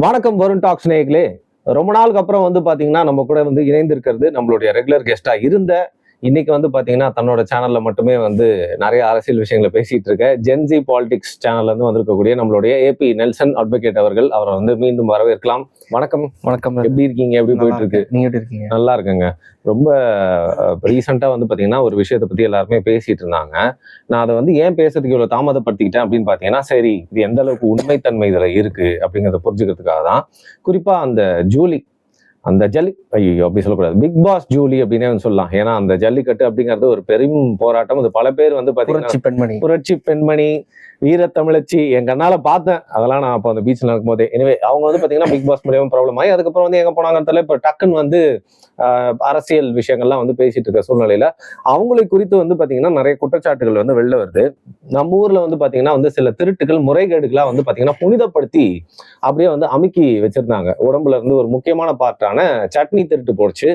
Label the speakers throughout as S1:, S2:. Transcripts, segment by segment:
S1: வணக்கம் வருண் டாக்ஸ் நேயர்களே. ரொம்ப நாளுக்கு அப்புறம் பாத்தீங்கன்னா நம்ம கூட இணைந்திருக்கிறது நம்மளுடைய ரெகுலர் கெஸ்டா இருந்த இன்னைக்கு பாத்தீங்கன்னா தன்னோட சேனல்ல மட்டுமே நிறைய அரசியல் விஷயங்களை பேசிட்டு இருக்க ஜென்சி பாலிடிக்ஸ் சேனல்ல இருந்து வந்திருக்கக்கூடிய நம்மளுடைய ஏபி நெல்சன் அட்வொகேட் அவர்கள். அவரை மீண்டும் வரவேற்கலாம். வணக்கம்.
S2: வணக்கம்.
S1: எப்படி இருக்கீங்க? எப்படி போயிட்டு இருக்கு?
S2: நீங்க எப்படி இருக்கீங்க?
S1: நல்லா இருக்குங்க. ரொம்ப ரீசெண்டா பாத்தீங்கன்னா ஒரு விஷயத்தை பத்தி எல்லாருமே பேசிட்டு இருந்தாங்க. நான் அதை ஏன் பேசுறதுக்கு இவ்வளவு தாமதப்படுத்திக்கிட்டேன் அப்படின்னு பாத்தீங்கன்னா, சரி இது எந்த அளவுக்கு உண்மைத்தன்மை இதுல இருக்கு அப்படிங்கிறத புரிஞ்சுக்கிறதுக்காக தான். குறிப்பா அந்த ஜூலி, அந்த ஐயோ அப்படி சொல்லக்கூடாது, பிக் பாஸ் ஜூலி அப்படின்னே சொல்லலாம். ஏன்னா அந்த ஜல்லிக்கட்டு அப்படிங்கிறது ஒரு பெரும் போராட்டம். அது பல பேர் பாத்தீங்கன்னா புரட்சி பெண்மணி, வீரத்தமிழச்சி என் கண்ணால பார்த்தேன். அதெல்லாம் நான் அப்போ அந்த பீச்ல நடக்கும் போதே. எனவே அவங்க பாத்தீங்கன்னா பிக் பாஸ் மூலியமா ப்ராப்ளம் ஆகி அதுக்கப்புறம் எங்க போனாங்கன்னு தெரியல. இப்போ டக்குன்னு அரசியல் விஷயங்கள்லாம் பேசிட்டு இருக்க சூழ்நிலையில அவங்களை குறித்து பாத்தீங்கன்னா நிறைய குற்றச்சாட்டுகள் வெளில வருது. நம்ம ஊர்ல பாத்தீங்கன்னா சில திருட்டுகள், முறைகேடுகள்லாம் பாத்தீங்கன்னா புனிதப்படுத்தி அப்படியே அமுக்கி வச்சிருந்தாங்க. உடம்புல இருந்து ஒரு முக்கியமான பார்ட்டான சட்னி திருட்டு போடுச்சு.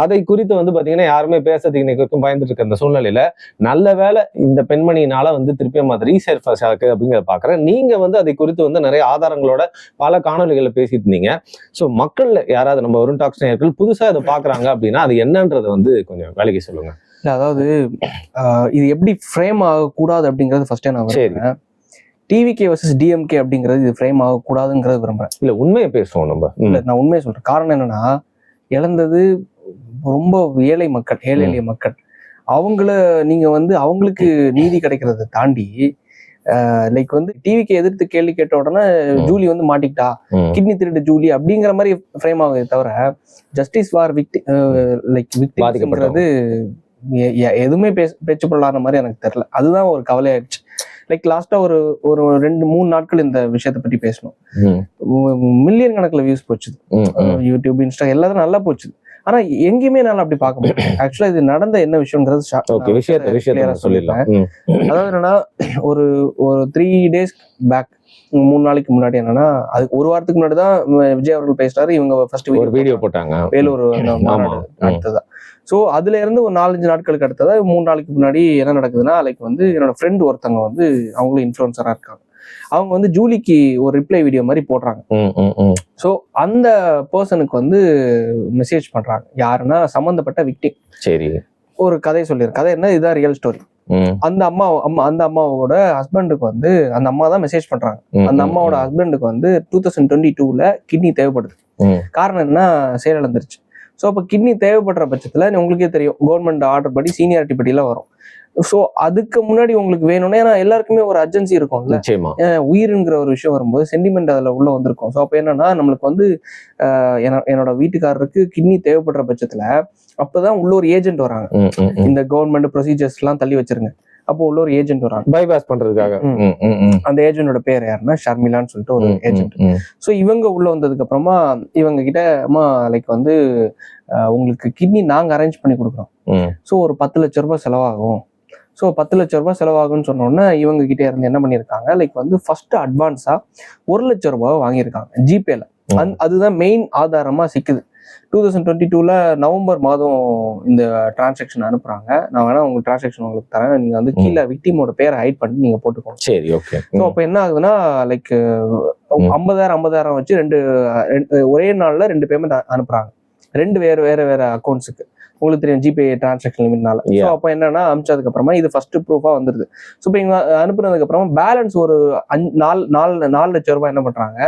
S1: அதை குறித்து பாத்தீங்கன்னா யாருமே பேசுறதுக்கு இன்னைக்கு வரைக்கும் பயந்துட்டு இருக்க இந்த சூழ்நிலையில நல்ல வேலை இந்த பெண்மணினால திருப்பியும் அது ரீசர்ஃபேஸ் ஆகுது அப்படிங்கிறத பாக்குறேன். நீங்க அதை குறித்து நிறைய ஆதாரங்களோட பல காணொலிகளை பேசிட்டு இருந்தீங்க. ஸோ மக்கள் யாராவது நம்ம வருண் டாக்ஸ் நேயர்கள் புதுசா இதை பாக்குறாங்க அப்படின்னா அது என்னன்றதை கொஞ்சம் வேலைக்கு சொல்லுங்க.
S2: அதாவது இது எப்படி ஃப்ரேம் ஆகக்கூடாது அப்படிங்கறது ஃபர்ஸ்டே நான் சொல்றேன். டிவிகே வர்சஸ் டிஎம்கே அப்படிங்கிறது இது ஃப்ரேம் ஆகக்கூடாதுங்கிறது விரும்புறேன்.
S1: இல்ல உண்மையை பேசுவோம் நம்ம.
S2: நான் உண்மையை சொல்றேன். காரணம் என்னன்னா, இழந்தது ரொம்ப ஏழை மக்கள், ஏழை எளிய மக்கள். அவங்கள நீங்க அவங்களுக்கு நீதி கிடைக்கிறத தாண்டி லைக் டிவிக்கு எதிர்த்து கேள்வி கேட்ட உடனே ஜூலி மாட்டிக்கிட்டா, கிட்னி திருட்டு ஜூலி அப்படிங்கிற மாதிரி ஃப்ரேம் ஆகுதே தவிர ஜஸ்டிஸ் ஃபார் விக்டிம்ங்கிறது எதுவுமே பேச்சு பொருளான மாதிரி எனக்கு தெரியல. அதுதான் ஒரு கவலையாயிடுச்சு. லைக் லாஸ்டா ஒரு 2-3 நாட்கள் இந்த விஷயத்தை பற்றி பேசணும். மில்லியன் கணக்குல வியூஸ் போச்சு. யூடியூப், இன்ஸ்டா எல்லாரும் நல்லா போச்சு. ஆனா எங்கேயுமே நான் அப்படி பார்க்க முடியும். ஆக்சுவலா இது நடந்த என்ன விஷயம்ங்கிறது சொல்லிடலாம். அதாவது என்னன்னா, ஒரு 3 days பேக், 3 நாளைக்கு முன்னாடி என்னன்னா, அதுக்கு ஒரு வாரத்துக்கு முன்னாடி தான் விஜய் அவர்கள் பேசினாரு. இவங்க ஃபர்ஸ்ட் வீடியோ போட்டாங்க வேலூர் மாநாடு அடுத்ததா. ஸோ அதுல இருந்து ஒரு 4-5 நாட்களுக்கு அடுத்ததா 3 நாளைக்கு முன்னாடி என்ன நடக்குதுன்னா, லைக் என்னோட ஃப்ரெண்ட் ஒருத்தவங்க அவங்களும் இன்ஃப்ளூயன்சரா இருக்காங்க. அவங்க ஜூலிக்கு ஒரு ரிப்ளை வீடியோ மாதிரி போடுறாங்க. ஸோ அந்த பர்சனுக்கு மெசேஜ் பண்றாங்க. யாருன்னா சம்பந்தப்பட்ட விக்டிம். சரி, ஒரு கதை சொல்லிடுறேன். கதை என்ன, இதுதான் ரியல் ஸ்டோரி. அந்த அம்மாவோட ஹஸ்பண்டுக்கு அந்த அம்மா தான் மெசேஜ் பண்றாங்க. அந்த அம்மாவோட ஹஸ்பண்டுக்கு 2022 கிட்னி தேவைப்படுது. காரணம் என்ன, செயலிழந்துருச்சு. ஸோ அப்போ கிட்னி தேவைப்படுற பட்சத்துல உங்களுக்கே தெரியும், கவர்மெண்ட் ஆர்டர் படி சீனியாரிட்டி படிலாம் வரும். ஸோ அதுக்கு முன்னாடி உங்களுக்கு வேணும்னா, ஏன்னா எல்லாருக்குமே ஒரு அர்ஜென்சி இருக்கும்ல, உயிருங்கிற ஒரு விஷயம் வரும்போது சென்டிமெண்ட் அதுல உள்ள வந்திருக்கும். ஸோ அப்போ என்னன்னா, நம்மளுக்கு என்னோட வீட்டுக்காரருக்கு கிட்னி தேவைப்படுற பட்சத்துல அப்பதான் உள்ள ஒரு ஏஜென்ட் வராங்க. இந்த கவர்மெண்ட் ப்ரொசீஜர்ஸ் எல்லாம் தள்ளி வச்சிருங்க. அப்போ உள்ள ஒரு ஏஜென்ட் வராங்க பைபாஸ் பண்றதுக்காக. அந்த ஏஜென்டோட பேர் யாருன்னா ஷர்மிலான்னு சொல்லிட்டு ஒரு ஏஜென்ட். ஸோ இவங்க உள்ள வந்ததுக்கு அப்புறமா இவங்க கிட்ட லைக் உங்களுக்கு கிட்னி நாங்க அரேஞ்ச் பண்ணி கொடுக்குறோம். ஸோ ஒரு 10 லட்ச ரூபாய் செலவாகும். ஸோ 10 லட்ச ரூபாய் செலவாகும்னு சொன்னோன்னே இவங்க கிட்டே இருந்து என்ன பண்ணியிருக்காங்க, லைக் ஃபர்ஸ்ட் அட்வான்ஸா 1 லட்ச ரூபாய் வாங்கியிருக்காங்க ஜிபேல. அதுதான் மெயின் ஆதாரமா சிக்குது. 2022 நவம்பர் மாதம் இந்த டிரான்சாக்ஷன் அனுப்புறாங்க. நான் வேணா உங்க டிரான்சாக்ஷன் உங்களுக்கு தரேன். நீங்க கீழே விக்டிமோட பேரை ஹைட் பண்ணி நீங்க போட்டுக்கோங்க. சரி, ஓகே. ஸோ அப்போ என்ன ஆகுதுன்னா, லைக் 50,000 வச்சு ஒரே நாள்ல 2 பேமெண்ட் அனுப்புறாங்க. 2 வேற அக்கௌண்ட்ஸுக்கு. உங்களுக்கு தெரியும் ஜிபே டிரான்சாக்ஷன் லிமிட்னால. ஸோ அப்போ என்னன்னா, அனுப்பிச்சதுக்கு அப்புறமா இது ஃபர்ஸ்ட் ப்ரூஃபா வந்துருது. ஸோ இப்போ இவங்க அனுப்புனதுக்கு அப்புறமா பேலன்ஸ் ஒரு 4 லட்ச ரூபாய் என்ன பண்றாங்க,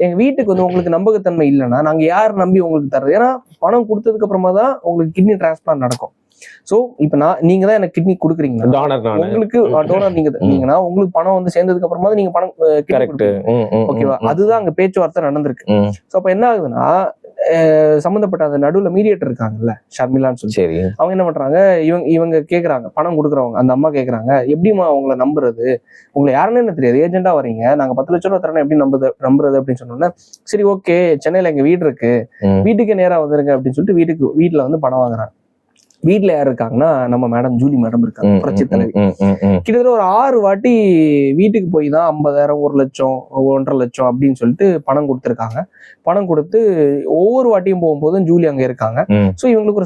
S2: எங்க வீட்டுக்கு உங்களுக்கு நம்பகத்தன்மை இல்லைன்னா நாங்க யார் நம்பி உங்களுக்கு தர்றது? ஏன்னா பணம் கொடுத்ததுக்கு அப்புறமா தான் உங்களுக்கு கிட்னி டிரான்ஸ்பிளான்ட் நடக்கும். சோ இப்ப நீங்க தான் எனக்கு கிட்னி குடுக்குறீங்க, உங்களுக்கு டோனர் நீங்கன்னா உங்களுக்கு பணம் சேர்ந்ததுக்கு அப்புறமா நீங்க பணம் ஓகேவா? அதுதான் அங்க பேச்சுவார்த்தை நடந்திருக்கு. சோ அப்ப என்ன ஆகுதுன்னா, சம்பந்தப்பட்ட அந்த நடுவுல மீடியேட்டர் இருக்காங்கல்ல, ஷர்மிலான்னு சொல்லி, அவங்க என்ன பண்றாங்க, இவங்க கேக்குறாங்க, பணம் கொடுக்குறவங்க அந்த அம்மா கேக்குறாங்க, எப்படிமா உங்களை நம்புறது, உங்களை யாருன்னு என்ன தெரியாது, ஏஜென்டா வரீங்க, நாங்க 10 லட்ச ரூபாய் தரணும், எப்படி நம்புறது அப்படின்னு சொன்னோன்னா, சரி ஓகே, சென்னையில எங்க வீடு இருக்கு, வீட்டுக்கே நேரா வந்துருங்க அப்படின்னு சொல்லிட்டு வீட்டுல பணம் வாங்குறாங்க. வீட்டுல யார் இருக்காங்கன்னா நம்ம மேடம் ஜூலி மேடம் இருக்காங்க, புரட்சி தலைவி. கிட்டத்தட்ட ஒரு 6 வாட்டி வீட்டுக்கு போய் தான் 50,000, 1 லட்சம், 1.5 லட்சம் அப்படின்னு சொல்லிட்டு பணம் கொடுத்துருக்காங்க. பணம் கொடுத்து ஒவ்வொரு வாட்டியும் போகும்போதும் ஜூலி அங்க இருக்காங்க. ஸோ இவங்களுக்கு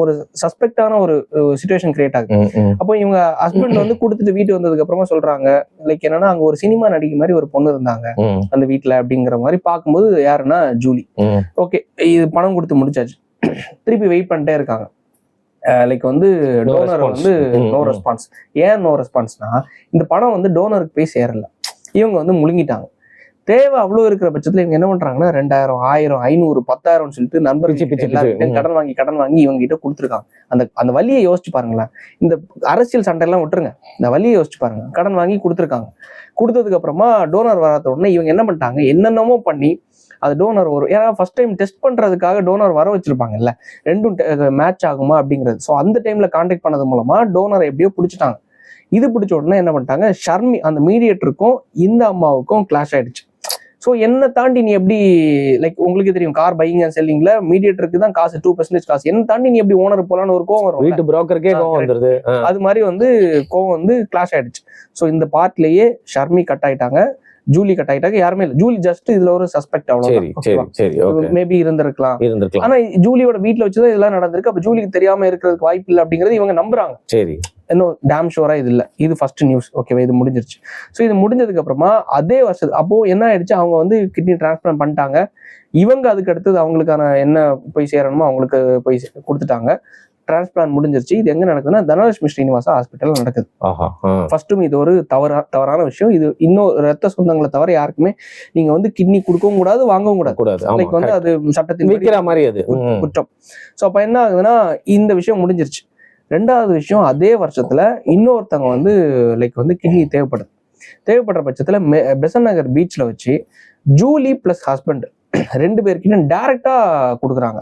S2: ஒரு சஸ்பெக்டான ஒரு சிச்சுவேஷன் கிரியேட் ஆகுது. அப்போ இவங்க ஹஸ்பண்ட் வந்து கொடுத்துட்டு வீட்டு வந்ததுக்கு அப்புறமா சொல்றாங்க, லைக் என்னன்னா அங்க ஒரு சினிமா நடிகை மாதிரி ஒரு பொண்ணு இருந்தாங்க அந்த வீட்டுல அப்படிங்கிற மாதிரி பார்க்கும்போது யாருன்னா ஜூலி. ஓகே, இது பணம் கொடுத்து முடிச்சாச்சு, திருப்பி வெயிட் பண்ணிட்டே இருக்காங்க. லைக் வந்து டோனர் வந்து நோ ரெஸ்பான்ஸ். ஏன் நோ ரெஸ்பான்ஸ்னா, இந்த பணம் வந்து டோனருக்கு போய் சேரல, இவங்க வந்து முழுங்கிட்டாங்க. தேவை அவ்வளவு இருக்கிற பட்சத்துல இவங்க என்ன பண்றாங்கன்னா 2000, 1000, 500, 10,000 சொல்லிட்டு நண்பர்கள் கடன் வாங்கி இவங்க கிட்ட கொடுத்துருக்காங்க. அந்த வழியை யோசிச்சு பாருங்களேன். இந்த அரசியல் சண்டை எல்லாம் விட்டுருங்க, இந்த வழியை யோசிச்சு பாருங்க. கடன் வாங்கி கொடுத்துருக்காங்க. கொடுத்ததுக்கு அப்புறமா டோனர் வராத உடனே இவங்க என்ன பண்ணிட்டாங்க, என்னென்னமோ பண்ணி அது டோனர் வரும். ஏன்னா ஃபர்ஸ்ட் டைம் டெஸ்ட் பண்றதுக்காக டோனர் வர வச்சிருப்பாங்கல்ல, ரெண்டும் மேட்ச் ஆகுமா அப்படிங்கிறது. ஸோ அந்த டைம்ல கான்டாக்ட் பண்ணது மூலமா டோனரை எப்படியோ பிடிச்சிட்டாங்க. இது பிடிச்ச உடனே என்ன பண்ணிட்டாங்க, ஷர்மி அந்த மீடியேட்டருக்கும் இந்த அம்மாவுக்கும் கிளாஷ் ஆயிடுச்சு. ஸோ என்ன தாண்டி நீ எப்படி, லைக் உங்களுக்கு தெரியும் கார் பையிங் அண்ட் செல்லிங்ல மீடியேட்டருக்கு தான் காசு, 2% காசு. என்ன தாண்டி நீ எப்படி ஓனர் போலான்னு ஒரு கோவம் வரும்,
S1: வீட்டு புரோக்கருக்கே கோவம் வந்துருது.
S2: அது மாதிரி வந்து கோவம் வந்து கிளாஷ் ஆயிடுச்சு. ஸோ இந்த பார்ட்லயே ஷர்மி கட் ஆயிட்டாங்க, ஜூலி கட் ஆயிட்டாங்க. யாருமே இல்லை, ஜூலி ஜஸ்ட் இதுல ஒரு சஸ்பெக்ட், அவ்வளவு மேபி இருந்திருக்கலாம். ஆனா ஜூலியோட வீட்டுல வச்சுதான் இதெல்லாம் நடந்திருக்கு. அப்ப ஜூலிக்கு தெரியாம இருக்கிறதுக்கு வாய்ப்பு இல்லை அப்படிங்கறது இவங்க நம்புறாங்க. சரி, இன்னும் டேம் ஷோரா இது இல்ல, இது ஃபர்ஸ்ட் நியூஸ். ஓகேவா, இது முடிஞ்சிருச்சு. ஸோ இது முடிஞ்சதுக்கு அப்புறமா அதே வருஷம் அப்போ என்ன ஆயிடுச்சு, அவங்க வந்து கிட்னி டிரான்ஸ்பிளான்ட் பண்ணிட்டாங்க. இவங்க அதுக்கு அடுத்தது அவங்களுக்கான என்ன போய் சேரணுமோ அவங்களுக்கு போய் கொடுத்துட்டாங்க. டிரான்ஸ்பிளான்ட் முடிஞ்சிருச்சு. இது எங்க நடக்குதுன்னா தனலட்சுமி ஸ்ரீனிவாசா ஹாஸ்பிட்டல் நடக்குது. ஃபர்ஸ்டும் இது ஒரு தவறான விஷயம். இது இன்னும் ரத்த சொந்தங்களை தவிர யாருக்குமே நீங்க வந்து கிட்னி கொடுக்கவும் கூடாது, வாங்கவும் கூடாது. லைக் வந்து அது சட்டத்தின் மாதிரி அது குற்றம். ஸோ அப்ப என்ன ஆகுதுன்னா இந்த விஷயம் முடிஞ்சிருச்சு. 2வது விஷயம், அதே வருஷத்துல இன்னொருத்தவங்க வந்து லைக் வந்து கிட்னி தேவைப்படுற பட்சத்துல பெசன்ட் நகர் பீச்ல வச்சு ஜூலி பிளஸ் ஹஸ்பண்ட் 2 பேருக்கிட்ட டைரக்டா கொடுக்குறாங்க.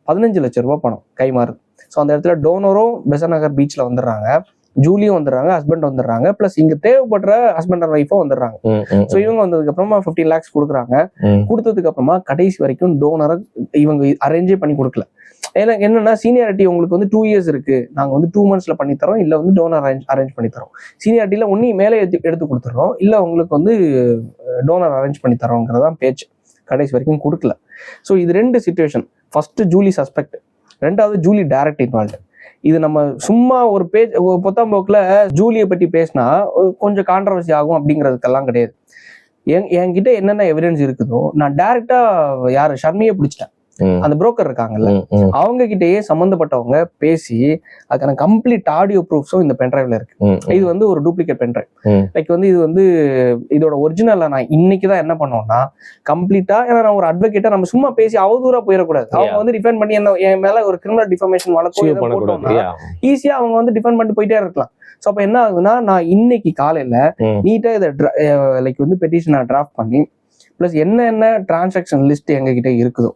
S2: 15 லட்சம் ரூபாய் பணம் கைமாறு. ஸோ அந்த இடத்துல டோனரும் பெசன்ட் நகர் பீச்ல வந்துடுறாங்க, ஜூலியும் வந்துடுறாங்க, ஹஸ்பண்ட் வந்துடுறாங்க, பிளஸ் இங்க தேவைப்படுற ஹஸ்பண்ட் அண்ட் ஒய்ஃபும் வந்துடுறாங்க. ஸோ இவங்க வந்ததுக்கு அப்புறமா 15 lakhs கொடுக்குறாங்க. கொடுத்ததுக்கு அப்புறமா கடைசி வரைக்கும் டோனரை இவங்க அரேஞ்சே பண்ணி கொடுக்கல. ஏன்னா என்னன்னா சீனியாரிட்டி உங்களுக்கு வந்து 2 years இருக்கு, நாங்க வந்து 2 monthsல பண்ணி தரோம், இல்ல வந்து டோனர் அரேஞ்ச் பண்ணி தரோம். சீனியாரிட்டியில ஒன்னி மேலே எடுத்து கொடுத்துறோம், இல்ல உங்களுக்கு வந்து டோனர் அரேஞ்ச் பண்ணி தரோங்கிறதான் பேச்சு. கடைசி வரைக்கும் கொடுக்கல. ஸோ இது 2 சிச்சுவேஷன். ஃபர்ஸ்ட் ஜூலி சஸ்பெக்ட், 2வது ஜூலி டைரக்ட் இன்வால்வ்டு. இது நம்ம சும்மா ஒரு பொத்தாம்போக்குல ஜூலியை பற்றி பேசினா கொஞ்சம் கான்ட்ரவர்சி ஆகும் அப்படிங்கிறதுக்கெல்லாம் கிடையாது. என்கிட்ட என்னென்ன எவிடன்ஸ் இருக்குதோ நான் டைரக்டா யாரு ஷர்மியை பிடிச்சிட்டேன். அந்த புரோக்கர் இருக்காங்கல்ல, அவங்க கிட்டயே சம்பந்தப்பட்டவங்க பேசி அதுக்கான கம்ப்ளீட் ஆடியோ ப்ரூஃப்ஸும் இந்த பென்ட்ரைவ்ல இருக்கு. இது வந்து ஒரு டூப்ளிகேட் பென்ட்ரைவ். லைக் வந்து இது வந்து இதோட ஒரிஜினல் நான் இன்னைக்குதான் என்ன பண்ணோம்னா கம்ப்ளீட்டா, ஏன்னா நான் ஒரு அட்வொகேட்டா நம்ம சும்மா பேசி அவதூறா போயிடக்கூடாது. அவங்க வந்து டிஃபெண்ட் பண்ணி என்ன என் மேல ஒரு கிரிமினல் டிஃபர்மேஷன் வழக்கம் ஈஸியா அவங்க வந்து டிஃபெண்ட் பண்ணிட்டு போயிட்டே இருக்கலாம். ஸோ அப்ப என்ன ஆகுதுன்னா, நான் இன்னைக்கு காலையில நீட்டா இதை லைக் வந்து பெட்டிஷனை டிராஃப்ட் பண்ணி பிளஸ் என்ன டிரான்சாக்ஷன் லிஸ்ட் எங்க கிட்ட இருக்குதோ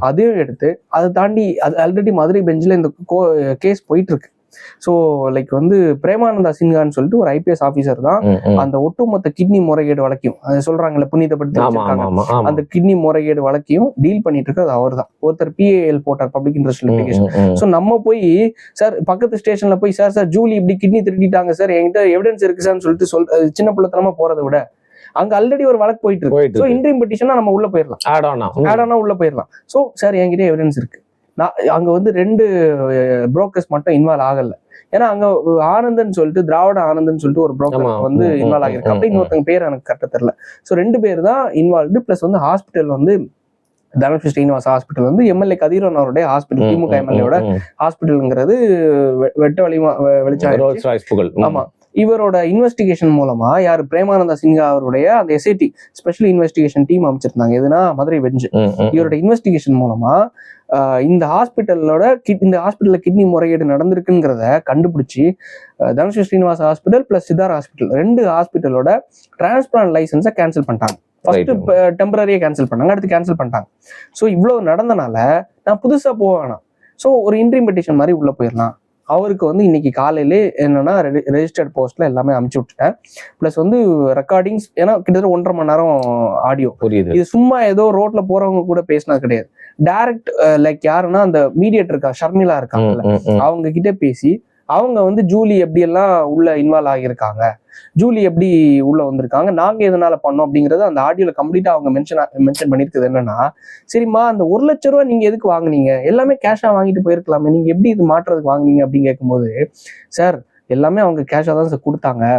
S2: அதையும் எடுத்து அதை தாண்டி அது ஆல்ரெடி மதுரை பெஞ்சில் இந்த கேஸ் போயிட்டு இருக்கு. ஸோ லைக் வந்து பிரேமானந்தா சின்ஹான்னு சொல்லிட்டு ஒரு IPS ஆஃபீஸர் தான் அந்த ஒட்டுமொத்த கிட்னி முறைகேடு வழக்கையும் சொல்றாங்கல்ல புனிதப்படுத்தி அந்த கிட்னி முறைகேடு வழக்கையும் டீல் பண்ணிட்டு இருக்கு. அது அவர் தான். ஒருத்தர் PAL போட்டார், பப்ளிக் இன்ட்ரெஸ்ட் லிட்டிகேஷன். ஸோ நம்ம போய் சார் பக்கத்து ஸ்டேஷன்ல போய் சார் ஜூலி இப்படி கிட்னி திருடிட்டாங்க சார், என்கிட்ட எவிடன்ஸ் இருக்கு சார்னு சொல்லிட்டு சின்ன பிள்ளைத்தனமா போறதை விட அங்க ஆல்ரெடி ஒரு வழக்கு போயிட்டு இருக்கு. ஸோ இன்ட்ரீம் பெட்டிஷனா நம்ம உள்ள போயிடலாம், ஆட் ஆனா உள்ள போயிடலாம். ஸோ சார் என்கிட்ட எவிடன்ஸ் இருக்கு. நான் அங்க வந்து 2 புரோக்கர்ஸ் மட்டும் இன்வால்வ் ஆகல. ஏன்னா அங்க ஆனந்தன் சொல்லிட்டு திராவிட ஆனந்தன் சொல்லிட்டு ஒரு புரோக்கர் வந்து இன்வால்வ் ஆகிருக்கு. அப்படின்னு ஒருத்தங்க பேர் எனக்கு கரெக்டா தெரியல. ஸோ 2 பேர் தான் இன்வால்வ்டு. பிளஸ் வந்து ஹாஸ்பிட்டல் வந்து தனலட்சுமி ஸ்ரீனிவாசா ஹாஸ்பிட்டல் வந்து MLA கதிரவன் அவருடைய ஹாஸ்பிட்டல், திமுக MLA-யோட ஹாஸ்பிட்டல்ங்கிறது வெட்ட வெளிச்சம். ஆமா, இவரோட இன்வெஸ்டிகேஷன் மூலமா யாரு பிரேமானந்தா சின்ஹா அவருடைய அந்த SIT ஸ்பெஷல் இன்வெஸ்டிகேஷன் டீம் அமைச்சிருந்தாங்க. எதுனா மதுரை பெஞ்சு. இவரோட இன்வெஸ்டிகேஷன் மூலமா இந்த ஹாஸ்பிட்டல்ல கிட்னி முறைகேடு நடந்திருக்குங்கிறத கண்டுபிடிச்சி Dhanalakshmi Srinivasa hospital plus Siddhar hospital 2 ஹாஸ்பிட்டலோட டிரான்ஸ்பிளான்ட் லைசன்ஸை கேன்சல் பண்ணிட்டாங்க. ஃபர்ஸ்ட் டெம்பரரியா கேன்சல் பண்ணாங்க, அடுத்து கேன்சல் பண்ணிட்டாங்க. ஸோ இவ்வளவு நடந்தனால நான் புதுசா போக வேணாம், ஸோ ஒரு இன்ட்ரீம் பெட்டிஷன் மாதிரி உள்ள போயிடலாம் அவருக்கு வந்து இன்னைக்கு காலையிலே என்னன்னா ரெஜிஸ்டர்ட் போஸ்ட்ல எல்லாமே அமுச்சு விட்டுட்டேன். பிளஸ் வந்து ரெக்கார்டிங்ஸ், ஏன்னா கிட்டத்தட்ட 1.5 மணி நேரம் ஆடியோ. இது சும்மா ஏதோ ரோட்ல போறவங்க கூட பேசினா கிடையாது. டைரக்ட் லைக் யாருன்னா அந்த மீடியேட்டர் இருக்கா, ஷர்மிளா இருக்காங்கல்ல, அவங்க கிட்ட பேசி அவங்க வந்து ஜூலி எப்படி எல்லாம் உள்ள இன்வால்வ் ஆகியிருக்காங்க, ஜூலி எப்படி உள்ள வந்திருக்காங்க, நாங்க எதனால பண்ணோம் அப்படிங்கறது அந்த ஆடியோல கம்ப்ளீட்டா அவங்க மென்ஷன் பண்ணிருக்குது. என்னன்னா, சரிம்மா அந்த 1 லட்ச ரூபாய் நீங்க எதுக்கு வாங்குனீங்க, எல்லாமே கேஷா வாங்கிட்டு போயிருக்கலாமே, நீங்க எப்படி இது மாற்றுறதுக்கு வாங்குனீங்க அப்படின்னு கேட்கும்போது, சார் எல்லாமே அவங்க கேஷா தான் சார் கொடுத்தாங்க,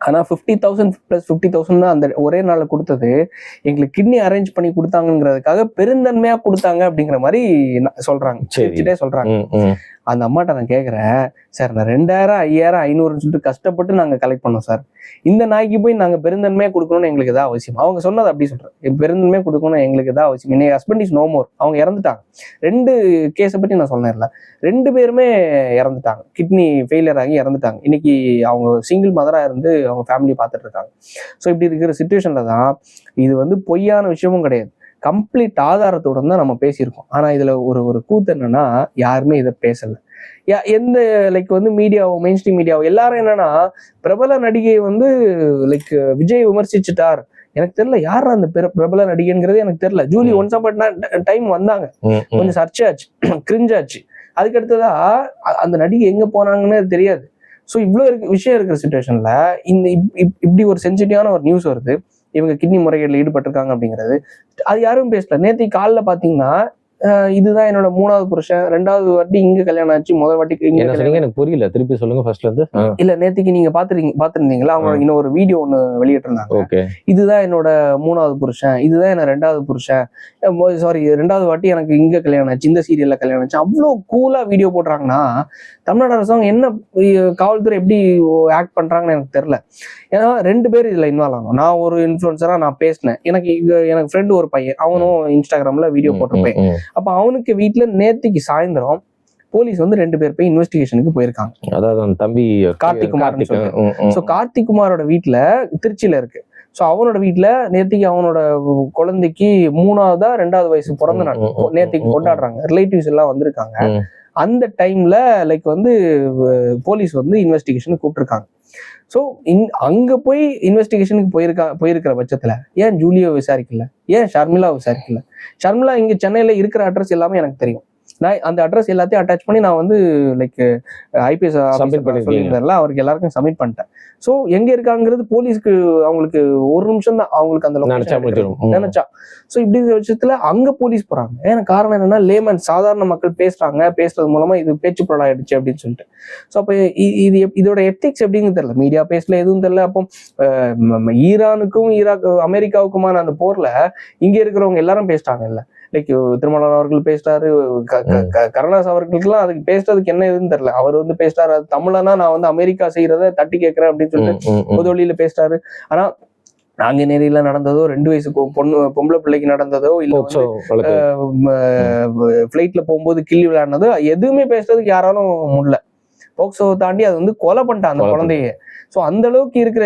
S2: ஆனா 50,000 + 50,000 அந்த ஒரே நாள்ல கொடுத்தது எங்களுக்கு கிட்னி அரேஞ்ச் பண்ணி கொடுத்தாங்கிறதுக்காக பெருந்தன்மையா கொடுத்தாங்க அப்படிங்கிற மாதிரி சொல்றாங்க, சிரிச்சுட்டே சொல்றாங்க. அந்த அம்மாட்ட நான் கேட்குறேன், சார் நான் 2000, 5000, 500ன்னு சொல்லிட்டு கஷ்டப்பட்டு நாங்கள் கலெக்ட் பண்ணோம் சார், இந்த நாய்க்கு போய் நாங்கள் பெருந்தன்மையாக கொடுக்கணும்னு எங்களுக்கு எதாவது அவசியம்? அவங்க சொன்னது அப்படி சொல்கிறேன், பெருந்தன்மையாக கொடுக்கணும் எங்களுக்கு எதாவது அவசியம்? இன்னைக்கு ஹஸ்பண்ட் இஸ் நோ மோர், அவங்க இறந்துட்டாங்க. 2 கேஸை பற்றி நான் சொன்னேன்ல, 2 பேருமே இறந்துட்டாங்க, கிட்னி ஃபெயிலியர் ஆகி இறந்துட்டாங்க. இன்னைக்கு அவங்க சிங்கிள் மதராக இருந்து அவங்க ஃபேமிலி பார்த்துட்டு இருக்காங்க. ஸோ இப்படி இருக்கிற சுச்சுவேஷனில் தான் இது வந்து பொய்யான விஷயமும் கிடையாது, கம்ப்ளீட் ஆதாரத்துடன் தான் நம்ம பேசியிருக்கோம். ஆனா இதுல ஒரு கூத்து என்னன்னா, யாருமே இதை பேசல. எந்த லைக் வந்து மீடியாவோ, மெயின் ஸ்ட்ரீம் மீடியாவோ எல்லாரும் என்னன்னா, பிரபல நடிகை வந்து லைக் விஜய் விமர்சிச்சுட்டார், எனக்கு தெரியல யார் அந்த பிரபல நடிகைங்கிறது எனக்கு தெரியல. ஜூலி ஒன்ஸ் அப்பான் டைம் வந்தாங்க, கொஞ்சம் சர்ச்சை ஆச்சு, கிரிஞ்ச் ஆச்சு. அதுக்கு அடுத்ததா அந்த நடிகை எங்க போனாங்கன்னு தெரியாது. ஸோ இவ்வளோ விஷயம் இருக்கிற சுச்சுவேஷன்ல இந்த இப்படி ஒரு சென்சிட்டிவான ஒரு நியூஸ் வருது, இவங்க கிட்னி முறைகேட்டில் ஈடுபட்டிருக்காங்க அப்படிங்கிறது, அது யாரும் பேசல. நேற்று காலைல பாத்தீங்கன்னா, இதுதான் என்னோட 3வது புருஷன், 2வது வாட்டி இங்க கல்யாணம் ஆச்சு, முதல் வாட்டிக்கு இங்க
S1: எனக்கு புரியல, திருப்பி சொல்லுங்க ஃபர்ஸ்ட்ல இருந்து.
S2: இல்ல நேற்றுக்கு நீங்க பாத்துருந்தீங்களா, அவங்க இன்னொரு வீடியோ ஒண்ணு வெளியிட்டு இருந்தாங்க, இதுதான் என்னோட 3வது புருஷன், இதுதான் என்ன 2வது புருஷன், சாரி 2வது வாட்டி எனக்கு இங்க கல்யாணம் ஆச்சு, இந்த சீரியல்ல கல்யாணம் ஆச்சு. அவ்வளவு கூலா வீடியோ போடுறாங்கன்னா, தமிழ்நாடு அரசாங்கம் என்ன, காவல்துறை எப்படி ஆக்ட் பண்றாங்கன்னு எனக்கு தெரியல. ஏன்னா 2 பேர் இதுல இன்வால்வ் ஆகும். நான் ஒரு இன்ஃபுளுசரா நான் பேசினேன், எனக்கு ஃப்ரெண்டு ஒரு பையன், அவனும் இன்ஸ்டாகிராம்ல வீடியோ போட்டிருப்பேன். அப்ப அவனுக்கு வீட்டுல நேத்திக்கு சாயந்தரம் போலீஸ் வந்து 2 பேர் போய் இன்வெஸ்டிகேஷனுக்கு போயிருக்காங்க. அதாவது தம்பி கார்த்திக் குமார். சோ கார்த்திக் குமாரோட வீட்டுல திருச்சியில இருக்கு. சோ அவனோட வீட்டுல நேத்திக்கு அவனோட குழந்தைக்கு 3வது 2வது வயசு பிறந்த நாள் நேத்திக்கு கொண்டாடுறாங்க, ரிலேட்டிவ்ஸ் எல்லாம் வந்திருக்காங்க. அந்த டைம்ல லைக் வந்து போலீஸ் வந்து இன்வெஸ்டிகேஷனுக்கு கூப்பிட்டுருக்காங்க. ஸோ அங்க போய் இன்வெஸ்டிகேஷனுக்கு போயிருக்கிற பட்சத்துல ஏன் ஜூலியோ விசாரிக்கல, ஏன் ஷர்மிளா விசாரிக்கல? ஷர்மிளா இங்க சென்னையில இருக்கிற அட்ரஸ் எல்லாமே எனக்கு தெரியும், நான் அந்த அட்ரஸ் எல்லாத்தையும் அட்டாச் பண்ணி நான் வந்து லைக் ஐபிஎஸ் சொல்லியிருந்தேன்ல, அவருக்கு எல்லாருக்கும் சப்மிட் பண்ணிட்டேன். ஸோ எங்க இருக்காங்கிறது போலீஸ்க்கு அவங்களுக்கு ஒரு நிமிஷம் தான் அவங்களுக்கு அந்த நினைச்சா. ஸோ இப்படி விஷயத்துல அங்க போலீஸ் போறாங்க. ஏன்னா காரணம் என்னன்னா, லேமன் சாதாரண மக்கள் பேசுறது மூலமா இது பேச்சு பொருள் ஆயிடுச்சு அப்படின்னு சொல்லிட்டு. ஸோ அப்ப இதோட எத்திக்ஸ் எப்படின்னு தெரியல, மீடியா பேசல, எதுவும் தெரியல. அப்போ ஈரானுக்கும் அமெரிக்காவுக்குமான அந்த போர்ல இங்க இருக்கிறவங்க எல்லாரும் பேசிட்டாங்க இல்ல, லைக் திருமாவளவன் அவர்கள் பேசிட்டாரு, கருணாஸ் அவர்களுக்குலாம் அதுக்கு பேசுறதுக்கு என்ன எதுன்னு தெரியல. அவர் வந்து பேசிட்டாரு, அது தமிழனா நான் வந்து அமெரிக்கா செய்யறத தட்டி கேட்கிறேன் அப்படின்னு சொல்லிட்டு பொது வழியில பேசிட்டாரு. ஆனா நாங்குநேரியில நடந்ததோ, 2 வயசு பொம்பளை பிள்ளைக்கு நடந்ததோ, இல்ல பிளைட்ல போகும்போது கிள்ளி விளையாடினதோ எதுவுமே பேசுறதுக்கு யாராலும் முடியல. போக்சோ தாண்டி அது வந்து கொலை பண்ணிட்டான் அந்த குழந்தைய. ஸோ அந்த அளவுக்கு இருக்கிற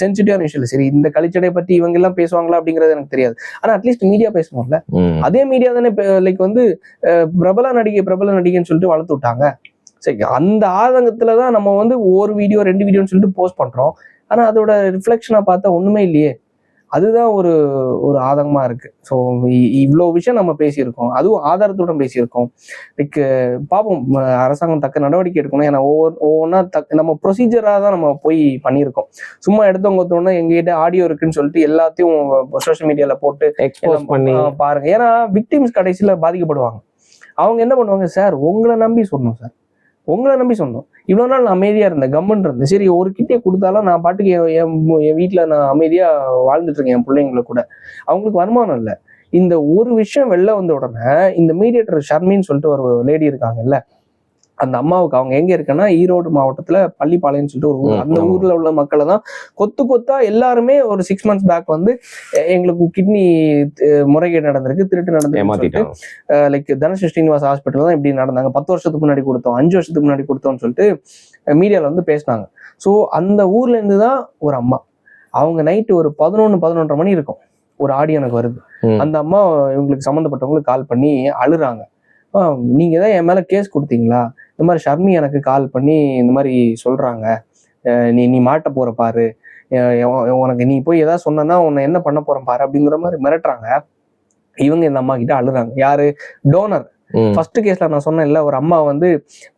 S2: சென்சிட்டிவான விஷயம். சரி, இந்த கலிச்சடை பத்தி இவங்க எல்லாம் பேசுவாங்களா அப்படிங்கிறது எனக்கு தெரியாது. ஆனா அட்லீஸ்ட் மீடியா பேசணும்ல. அதே மீடியா தானே லைக் வந்து பிரபல நடிகைன்னு சொல்லிட்டு வளர்த்து விட்டாங்க. சரி, அந்த ஆதங்கத்துலதான் நம்ம வந்து ஒரு வீடியோ 2 வீடியோன்னு சொல்லிட்டு போஸ்ட் பண்றோம். ஆனா அதோட ரிஃப்ளெக்ஷனா பார்த்தா ஒண்ணுமே இல்லையே. அதுதான் ஒரு ஆதங்கமா இருக்கு. ஸோ இவ்வளவு விஷயம் நம்ம பேசியிருக்கோம், அதுவும் ஆதாரத்துடன் பேசியிருக்கோம். லைக் பாப்போம், அரசாங்கம் தக்க நடவடிக்கை எடுக்கணும். ஏன்னா ஒவ்வொன்னா நம்ம ப்ரொசீஜரா தான் நம்ம போய் பண்ணியிருக்கோம். சும்மா எடுத்தவங்க எங்ககிட்ட ஆடியோ இருக்குன்னு சொல்லிட்டு எல்லாத்தையும் சோஷியல் மீடியால போட்டு எக்ஸ்போஸ் பண்ணி பாருங்க. ஏன்னா விக்டிம்ஸ் கடைசியில பாதிக்கப்படுவாங்க. அவங்க என்ன பண்ணுவாங்க, சார் உங்களை நம்பி சொன்னோம், சார் உங்களை நம்பி சொன்னோம், இவ்வளவு நாள் நான் அமைதியா இருந்தேன், கம்முன்னு இருந்தேன், சரி ஒரு கிட்டே கொடுத்தாலும் நான் பாட்டுக்கு என் வீட்டுல நான் அமைதியா வாழ்ந்துட்டு இருக்கேன், என் பிள்ளைங்களை கூட. அவங்களுக்கு வருமானம் இல்லை. இந்த ஒரு விஷயம் வெளில வந்த உடனே இந்த மீடியேட்டர் ஷர்மின்னு சொல்லிட்டு ஒரு லேடி இருக்காங்கல்ல, அந்த அம்மாவுக்கு அவங்க எங்க இருக்குன்னா ஈரோடு மாவட்டத்துல பள்ளிப்பாளையம்னு சொல்லிட்டு ஒரு ஊர். அந்த ஊர்ல உள்ள மக்களை தான் கொத்தா எல்லாருமே ஒரு 6 months பேக் வந்து எங்களுக்கு கிட்னி முறைகேடு நடந்திருக்கு, திருட்டு நடந்திருக்கு, லைக் தனுஷ் ஸ்ரீனிவாஸ் ஹாஸ்பிட்டல் தான் இப்படி நடந்தாங்க, 10 வருஷத்துக்கு முன்னாடி கொடுத்தோம், 5 வருஷத்துக்கு முன்னாடி கொடுத்தோம்னு சொல்லிட்டு மீடியால வந்து பேசினாங்க. ஸோ அந்த ஊர்ல இருந்து தான் ஒரு அம்மா, அவங்க நைட்டு ஒரு 11-11:30 மணி இருக்கும், ஒரு ஆடியோ எனக்கு வருது. அந்த அம்மா இவங்களுக்கு சம்மந்தப்பட்டவங்களுக்கு கால் பண்ணி அழுறாங்க. நீங்க தான் என் மேல கேஸ் கொடுத்தீங்களா, இந்த மாதிரி ஷர்மி எனக்கு கால் பண்ணி இந்த மாதிரி சொல்றாங்க, நீ மாட்ட போற பாரு, உனக்கு நீ போய் ஏதாவது சொன்னா உன்னை என்ன பண்ண போறேன் பாரு அப்படிங்கிற மாதிரி மிரட்டுறாங்க. இவங்க இந்த அம்மா கிட்ட அழுறாங்க. யாரு? டோனர். ஃபர்ஸ்ட் கேஸ்ல நான் சொன்னேன் இல்ல, ஒரு அம்மா வந்து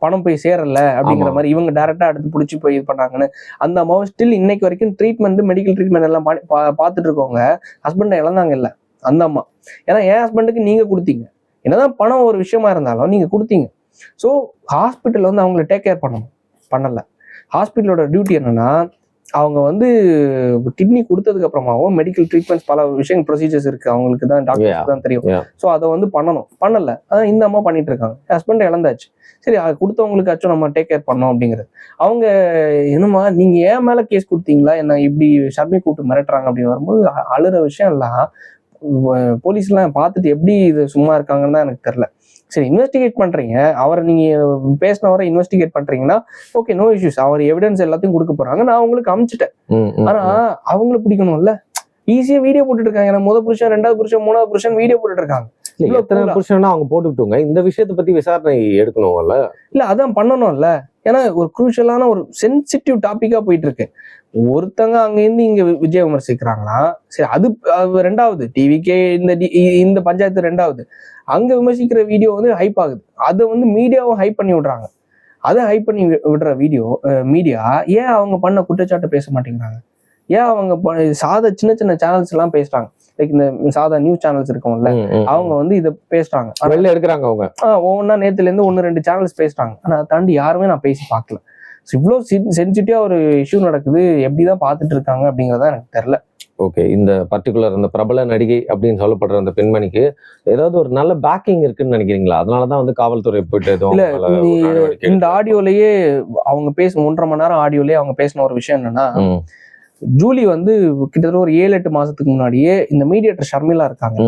S2: பணம் போய் சேரல அப்படிங்கிற மாதிரி இவங்க டைரக்டா எடுத்து பிடிச்சி போய் இது பண்ணாங்கன்னு. அந்த அம்மாவை ஸ்டில் இன்னைக்கு வரைக்கும் ட்ரீட்மெண்ட், மெடிக்கல் ட்ரீட்மெண்ட் எல்லாம் பார்த்துட்டு இருக்கவங்க ஹஸ்பண்டை இழந்தாங்க இல்ல அந்த அம்மா. ஏன்னா என் ஹஸ்பண்டுக்கு நீங்க கொடுத்தீங்க, என்னதான் பணம் ஒரு விஷயமா இருந்தாலும் நீங்க கொடுத்தீங்க. ஸோ ஹாஸ்பிட்டல் வந்து அவங்கள டேக் கேர் பண்ணணும், பண்ணல. ஹாஸ்பிட்டலோட டியூட்டி என்னன்னா, அவங்க வந்து கிட்னி கொடுத்ததுக்கு அப்புறமாவும் மெடிக்கல் ட்ரீட்மெண்ட்ஸ் பல விஷயங்கள் ப்ரொசீஜர்ஸ் இருக்கு, அவங்களுக்கு தான் டாக்டர்ஸ் தான் தெரியும். ஸோ அதை வந்து பண்ணணும், பண்ணல. இந்த அம்மா பண்ணிட்டு இருக்காங்க. ஹஸ்பண்ட் இழந்தாச்சு, சரி அது கொடுத்தவங்களுக்காச்சும் நம்ம டேக் கேர் பண்ணோம் அப்படிங்கிறது. அவங்க என்னமா நீங்க ஏன் மேல கேஸ் கொடுத்தீங்களா, என்ன இப்படி ஷர்மி கூப்பிட்டு மிரட்டுறாங்க அப்படின்னு வரும்போது அழுற விஷயம் எல்லாம் போலீஸ்லாம் பார்த்துட்டு எப்படி இது சும்மா இருக்காங்கன்னு தான் எனக்கு தெரியல. சரி, இன்வெஸ்டிகேட் பண்றீங்க, அவரை நீங்க பேசினவரை இன்வெஸ்டிகேட் பண்றீங்கன்னா ஓகே, நோ இஷ்யூஸ். அவர் எவிடன்ஸ் எல்லாத்தையும் கொடுக்க போறாங்க, நான் உங்களுக்கு அனுப்பிச்சிட்டேன். ஆனா அவங்களை பிடிக்கணும்ல. ஈஸியா வீடியோ போட்டுட்டு இருக்காங்க. எனக்கு முதல் புருஷன், ரெண்டாவது புருஷன், மூணாவது புருஷன் வீடியோ போட்டுட்டு இருக்காங்க.
S1: எத்தனை புருஷனா அவங்க போட்டுக்கிட்டுங்க, இந்த விஷயத்தை பத்தி விசாரணை எடுக்கணும்ல. இல்ல
S2: அதான் பண்ணணும்ல. ஏன்னா ஒரு குரூஷியலான ஒரு சென்சிட்டிவ் டாபிக்கா போயிட்டு இருக்கு. ஒருத்தங்க அங்க இருந்து இங்க விஜய் விமர்சிக்கிறாங்களா, சரி அது ரெண்டாவது. டிவிக்கே இந்த பஞ்சாயத்து ரெண்டாவது. அங்க விமர்சிக்கிற வீடியோ வந்து ஹைப் ஆகுது, அதை வந்து மீடியாவும் ஹைப் பண்ணி விடுறாங்க. அதை ஹைப் பண்ணி விடுற வீடியோ மீடியா ஏன் அவங்க பண்ண குற்றச்சாட்டு பேச மாட்டேங்கிறாங்க? ஏன் அவங்க சாதா சின்ன சின்ன சேனல்ஸ் எல்லாம் பேசுறாங்க? லைக் இந்த சாதா நியூஸ் சேனல்ஸ் இருக்கும்ல, அவங்க வந்து இதை பேசுறாங்க,
S1: வெளில எடுக்கிறாங்க. அவங்க
S2: ஒவ்வொன்னா நேத்துல இருந்து 1-2 சேனல்ஸ் பேசுறாங்க. ஆனா அதை தாண்டி யாருமே நான் பேசி பார்க்கல. இவ்வளவு சென்சிட்டிவா ஒரு இஷ்யூ நடக்குது, எப்படிதான் பார்த்துட்டு இருக்காங்க அப்படிங்கறத எனக்கு தெரியல.
S1: ஓகே, இந்த பர்டிகுலர் அந்த பிரபல நடிகை அப்படின்னு சொல்லப்படுற அந்த பெண்மணிக்கு ஏதாவது ஒரு நல்ல பேக்கிங் இருக்குன்னு நினைக்கிறீங்களா? அதனாலதான் வந்து காவல்துறை போயிட்டு
S2: இந்த ஆடியோலயே அவங்க 1.5 மணி நேரம் ஆடியோலயே அவங்க பேசின ஒரு விஷயம் என்னன்னா, ஜூலி வந்து கிட்டத்தட்ட ஒரு 7-8 மாசத்துக்கு முன்னாடியே இந்த மீடியேட்டர் ஷர்மிளா இருக்காங்க,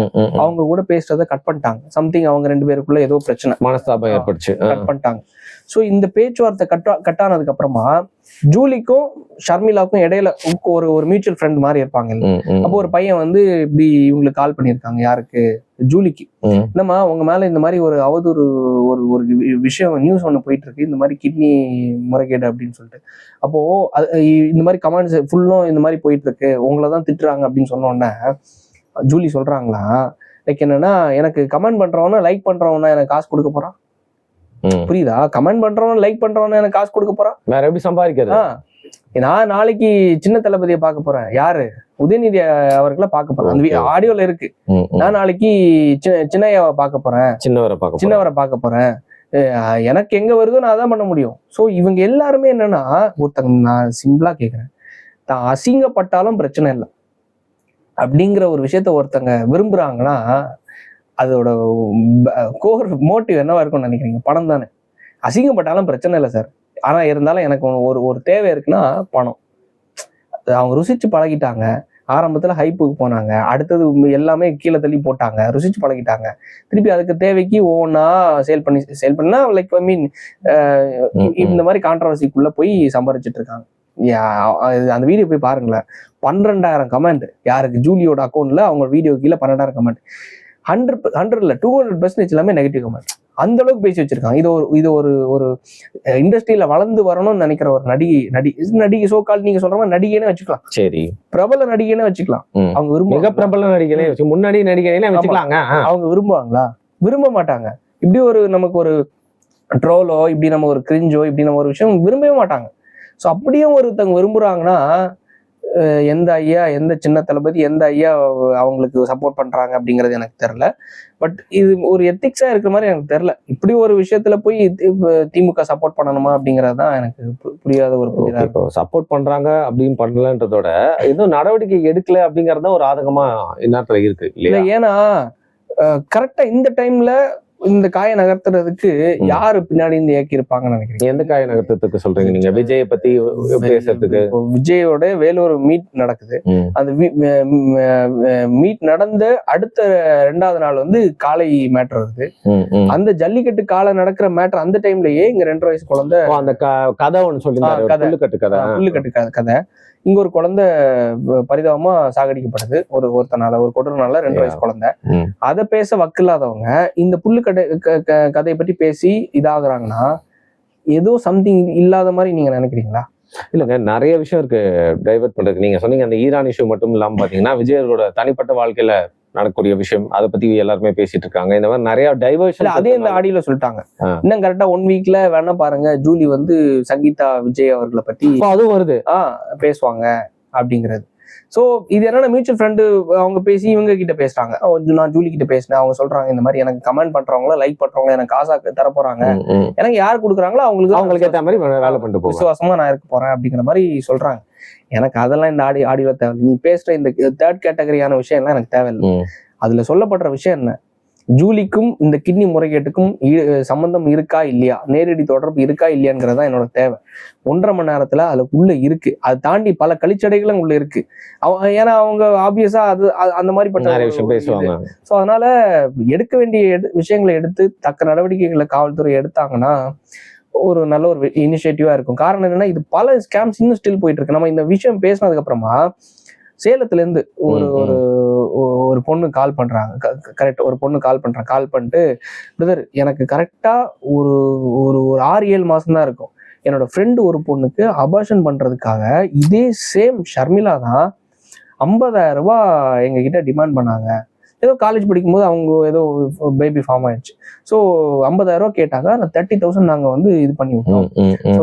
S2: அவங்க கூட பேசுறதை கட் பண்ணிட்டாங்க. சம்திங் அவங்க 2 பேருக்குள்ள ஏதோ பிரச்சனை, மனஸ்தாபம் ஏற்பட்டுச்சு, கட் பண்ணிட்டாங்க. ஸோ இந்த பேச்சுவார்த்தை கட் ஆனதுக்கு அப்புறமா ஜூலிக்கும் ஷர்மிளாக்கும் இடையில ஒரு மியூச்சுவல் ஃப்ரெண்ட் மாதிரி இருப்பாங்க. அப்போ ஒரு பையன் வந்து இப்படி இவங்களுக்கு கால் பண்ணியிருக்காங்க. யாருக்கு? ஜூலிக்கு. என்னம்மா உங்க மேல இந்த மாதிரி ஒரு அவதூறு ஒரு விஷயம் நியூஸ் ஒண்ணு போயிட்டு இருக்கு, இந்த மாதிரி கிட்னி முறைகேடு அப்படின்னு சொல்லிட்டு. அப்போ இந்த மாதிரி கமெண்ட்ஸ் ஃபுல்லும் இந்த மாதிரி போயிட்டு இருக்கு, உங்களை தான் திட்டுறாங்க அப்படின்னு சொன்ன உடனே ஜூலி சொல்றாங்களா, லைக் என்னன்னா, எனக்கு கமெண்ட் பண்றவனா லைக் பண்றவனா எனக்கு காசு கொடுக்க போறான், புரியுதா? கமெண்ட் பண்றவன் லைக் பண்றவன் எனக்கு காசு கொடுக்க போறான், வேற எப்படி சம்பாதிக்கிறது? நான் நாளைக்கு சின்ன தளபதியை பார்க்க போறேன். யாரு? உதயநிதி அவர்களை பார்க்க போறேன், அந்த ஆடியோல இருக்கு. நான் நாளைக்கு சின்னையாவை பார்க்க போறேன், சின்னவரை பார்க்க போறேன். எனக்கு எங்க வருதோ நான் அதான் பண்ண முடியும். சோ இவங்க எல்லாருமே என்னன்னா, ஒருத்தங்க நான் சிம்பிளா கேக்குறேன், தான் அசிங்கப்பட்டாலும் பிரச்சனை இல்லை அப்படிங்கிற ஒரு விஷயத்த ஒருத்தங்க விரும்புறாங்கன்னா அதோட கோர் மோட்டிவ் என்னவா இருக்கும்னு நினைக்கிறீங்க? பணம் தானே. அசிங்கப்பட்டாலும் பிரச்சனை இல்லை சார், ஆனா இருந்தாலும் எனக்கு ஒரு தேவை இருக்குன்னா பணம். அவங்க ருசிச்சு பழகிட்டாங்க. ஆரம்பத்துல ஹைப்புக்கு போனாங்க, அடுத்தது எல்லாமே கீழே தள்ளி போட்டாங்க, ருசிச்சு பழகிட்டாங்க. திருப்பி அதுக்கு தேவைக்கு ஒவ்வொன்னா சேல் பண்ணா லைக் ஐ மீன் இந்த மாதிரி கான்ட்ரவர்சிக்குள்ள போய் சம்பாரிச்சிட்டு இருக்காங்க. அந்த வீடியோ போய் பாருங்களேன், 12,000 கமெண்ட். யாருக்கு? ஜூலியோட அக்கௌண்ட்ல அவங்க வீடியோ கீழே 12,000 கமெண்ட். 100 இல்ல 200% எல்லாமே நெகட்டிவ் கமெண்ட். அந்த அளவுக்கு பேசி வச்சிருக்காங்க. இது ஒரு இண்டஸ்ட்ரியில வளர்ந்து வரணும்னு நினைக்கிற ஒரு நடிகை சோகால் நீங்க சொல்ற மாதிரி நடிகைன்னு வச்சுக்கலாம், சரி பிரபல நடிகைன்னு வச்சுக்கலாம். அவங்க மிக பிரபல நடிகைனே முன்னாடி நடிகைனே வச்சுக்கலாங்க. அவங்க விரும்புவாங்களா? விரும்ப மாட்டாங்க. இப்படி ஒரு நமக்கு ஒரு ட்ரோலோ, இப்படி நம்ம ஒரு கிரிஞ்சோ, இப்படி நம்ம ஒரு விஷயம் விரும்பவே மாட்டாங்க. ஸோ அப்படியே ஒருத்தவங்க விரும்புறாங்கன்னா எந்த ஐயா, எந்த சின்ன தளபதி, எந்த ஐயா அவங்களுக்கு சப்போர்ட் பண்றாங்க அப்படிங்கிறது எனக்கு தெரியல. பட் இது ஒரு எத்திக்ஸா இருக்கிற மாதிரி எனக்கு தெரியல. இப்படி ஒரு விஷயத்துல போய் திமுக சப்போர்ட் பண்ணணுமா அப்படிங்கறதுதான் எனக்கு புரியாத ஒரு புரிதா. இப்போ சப்போர்ட் பண்றாங்க அப்படின்னு பண்ணலன்றதோட எதுவும் நடவடிக்கை எடுக்கல அப்படிங்கறத ஒரு ஆதகமா என்னத்துல இருக்கு இல்லையா? ஏன்னா கரெக்டா இந்த டைம்ல இந்த காயை நகர்த்துறதுக்கு யாரு பின்னாடி இருந்து இயக்கி இருப்பாங்கன்னு நினைக்கிறீங்க? எந்த காயை நகர்த்துறதுக்கு சொல்றீங்க நீங்க? விஜயை பத்தி பேசுறதுக்கு? விஜயோட வேலூர் மீட் நடக்குது. அந்த மீட் நடந்த அடுத்த 2வது நாள் வந்து காளை மேட்டர் வருது. அந்த ஜல்லிக்கட்டு காளை நடக்கிற மேட்டர் அந்த டைம்லயே இங்க 2.5 வயசு குழந்தை, அந்த கதை ஒண்ணு சொல்லியிருந்தாரு, புல்லுக்கட்டு கதை. இங்க ஒரு குழந்தை பரிதாபமா சாகடிக்கப்படுது ஒருத்தனால, ஒரு கொடூரனால, 2 வயசு குழந்தை. அதை பேச வக்கில்லாதவங்க இந்த புல்லுக்கட்டு கதையை பற்றி பேசி இதாகிறாங்கன்னா ஏதோ சம்திங் இல்லாத மாதிரி நீங்க நினைக்கிறீங்களா?
S1: இல்லைங்க, நிறைய விஷயம் இருக்கு டைவர்ட் பண்றதுக்கு. நீங்க சொன்னீங்க அந்த ஈரான் இஷ்யூ மட்டும் இல்லாம பாத்தீங்கன்னா விஜயரோட தனிப்பட்ட வாழ்க்கையில நடக்கக்கூடிய விஷயம், அதை பத்தி எல்லாருமே பேசிட்டு இருக்காங்க. இந்த மாதிரி நிறைய டைவர்ஷன்.
S2: அதே இந்த ஆடியோல சொல்லிட்டாங்க. இன்னும் கரெக்டா 1 வீக்ல வேணா பாருங்க, ஜூலி வந்து சங்கீதா விஜய் அவர்களை பத்தி
S1: அதுவும் வருது
S2: பேசுவாங்க அப்படிங்கிறது. சோ இது என்னன்னா மியூச்சுவல் ஃப்ரெண்டு அவங்க பேசி இவங்க கிட்ட பேசுறாங்க. நான் ஜூலி கிட்ட பேசினேன், அவங்க சொல்றாங்க இந்த மாதிரி எனக்கு கமெண்ட் பண்றவங்கள லைக் பண்றவங்க எனக்கு காசா தர போறாங்க, எனக்கு யார் கொடுக்குறாங்களோ அவங்களுக்கு ஏற்ற மாதிரி வேலை பண்ணிட்டு போறேன், விசுவாசமா நான் இருக்க போறேன் அப்படிங்கிற மாதிரி சொல்றாங்க. எனக்கு அதெல்லாம் இந்த ஆடியோல தேவை. நீ பேசுற இந்த 3rd கேட்டகரியான விஷயம் எல்லாம் எனக்கு தேவையில்லை. அதுல சொல்லப்படுற விஷயம் என்ன, ஜூலிக்கும் இந்த கிட்னி முறைகேட்டுக்கும் சம்பந்தம் இருக்கா இல்லையா, நேரடி தொடர்பு இருக்கா இல்லையாங்கிறதா என்னோட தேவை. 1.5 மணி நேரத்துல அதுக்குள்ள இருக்கு, அதை தாண்டி பல கழிச்சடைகளும் உள்ள இருக்கு. ஏன்னா அவங்க ஆப்வியஸா அது அந்த மாதிரி
S1: பேசுவாங்க.
S2: ஸோ அதனால எடுக்க வேண்டிய விஷயங்களை எடுத்து தக்க நடவடிக்கைகளை காவல்துறை எடுத்தாங்கன்னா ஒரு நல்ல ஒரு இனிஷியேட்டிவா இருக்கும். காரணம் என்னன்னா இது பல ஸ்கேம்ஸ் இன்னும் ஸ்டில் போயிட்டு இருக்கு. நம்ம இந்த விஷயம் பேசினதுக்கு அப்புறமா சேலத்துல இருந்து ஒரு பொண்ணு கால் பண்றாங்க. கரெக்ட், ஒரு பொண்ணு கால் பண்ணிட்டு, பிரதர் எனக்கு கரெக்டா ஒரு 6-7 மாசம் தான் இருக்கும், என்னோட ஃப்ரெண்டு ஒரு பொண்ணுக்கு அபார்ஷன் பண்றதுக்காக இதே சேம் ஷர்மிளா தான் 50,000 ரூபாய் எங்க கிட்ட டிமாண்ட் பண்ணாங்க. ஏதோ காலேஜ் படிக்கும்போது அவங்க ஏதோ பேபி ஃபார்ம் ஆயிடுச்சு. ஸோ 50,000 ரூபாய் கேட்டாங்க. நான் 30,000 நாங்க வந்து இது பண்ணி விட்டோம். ஸோ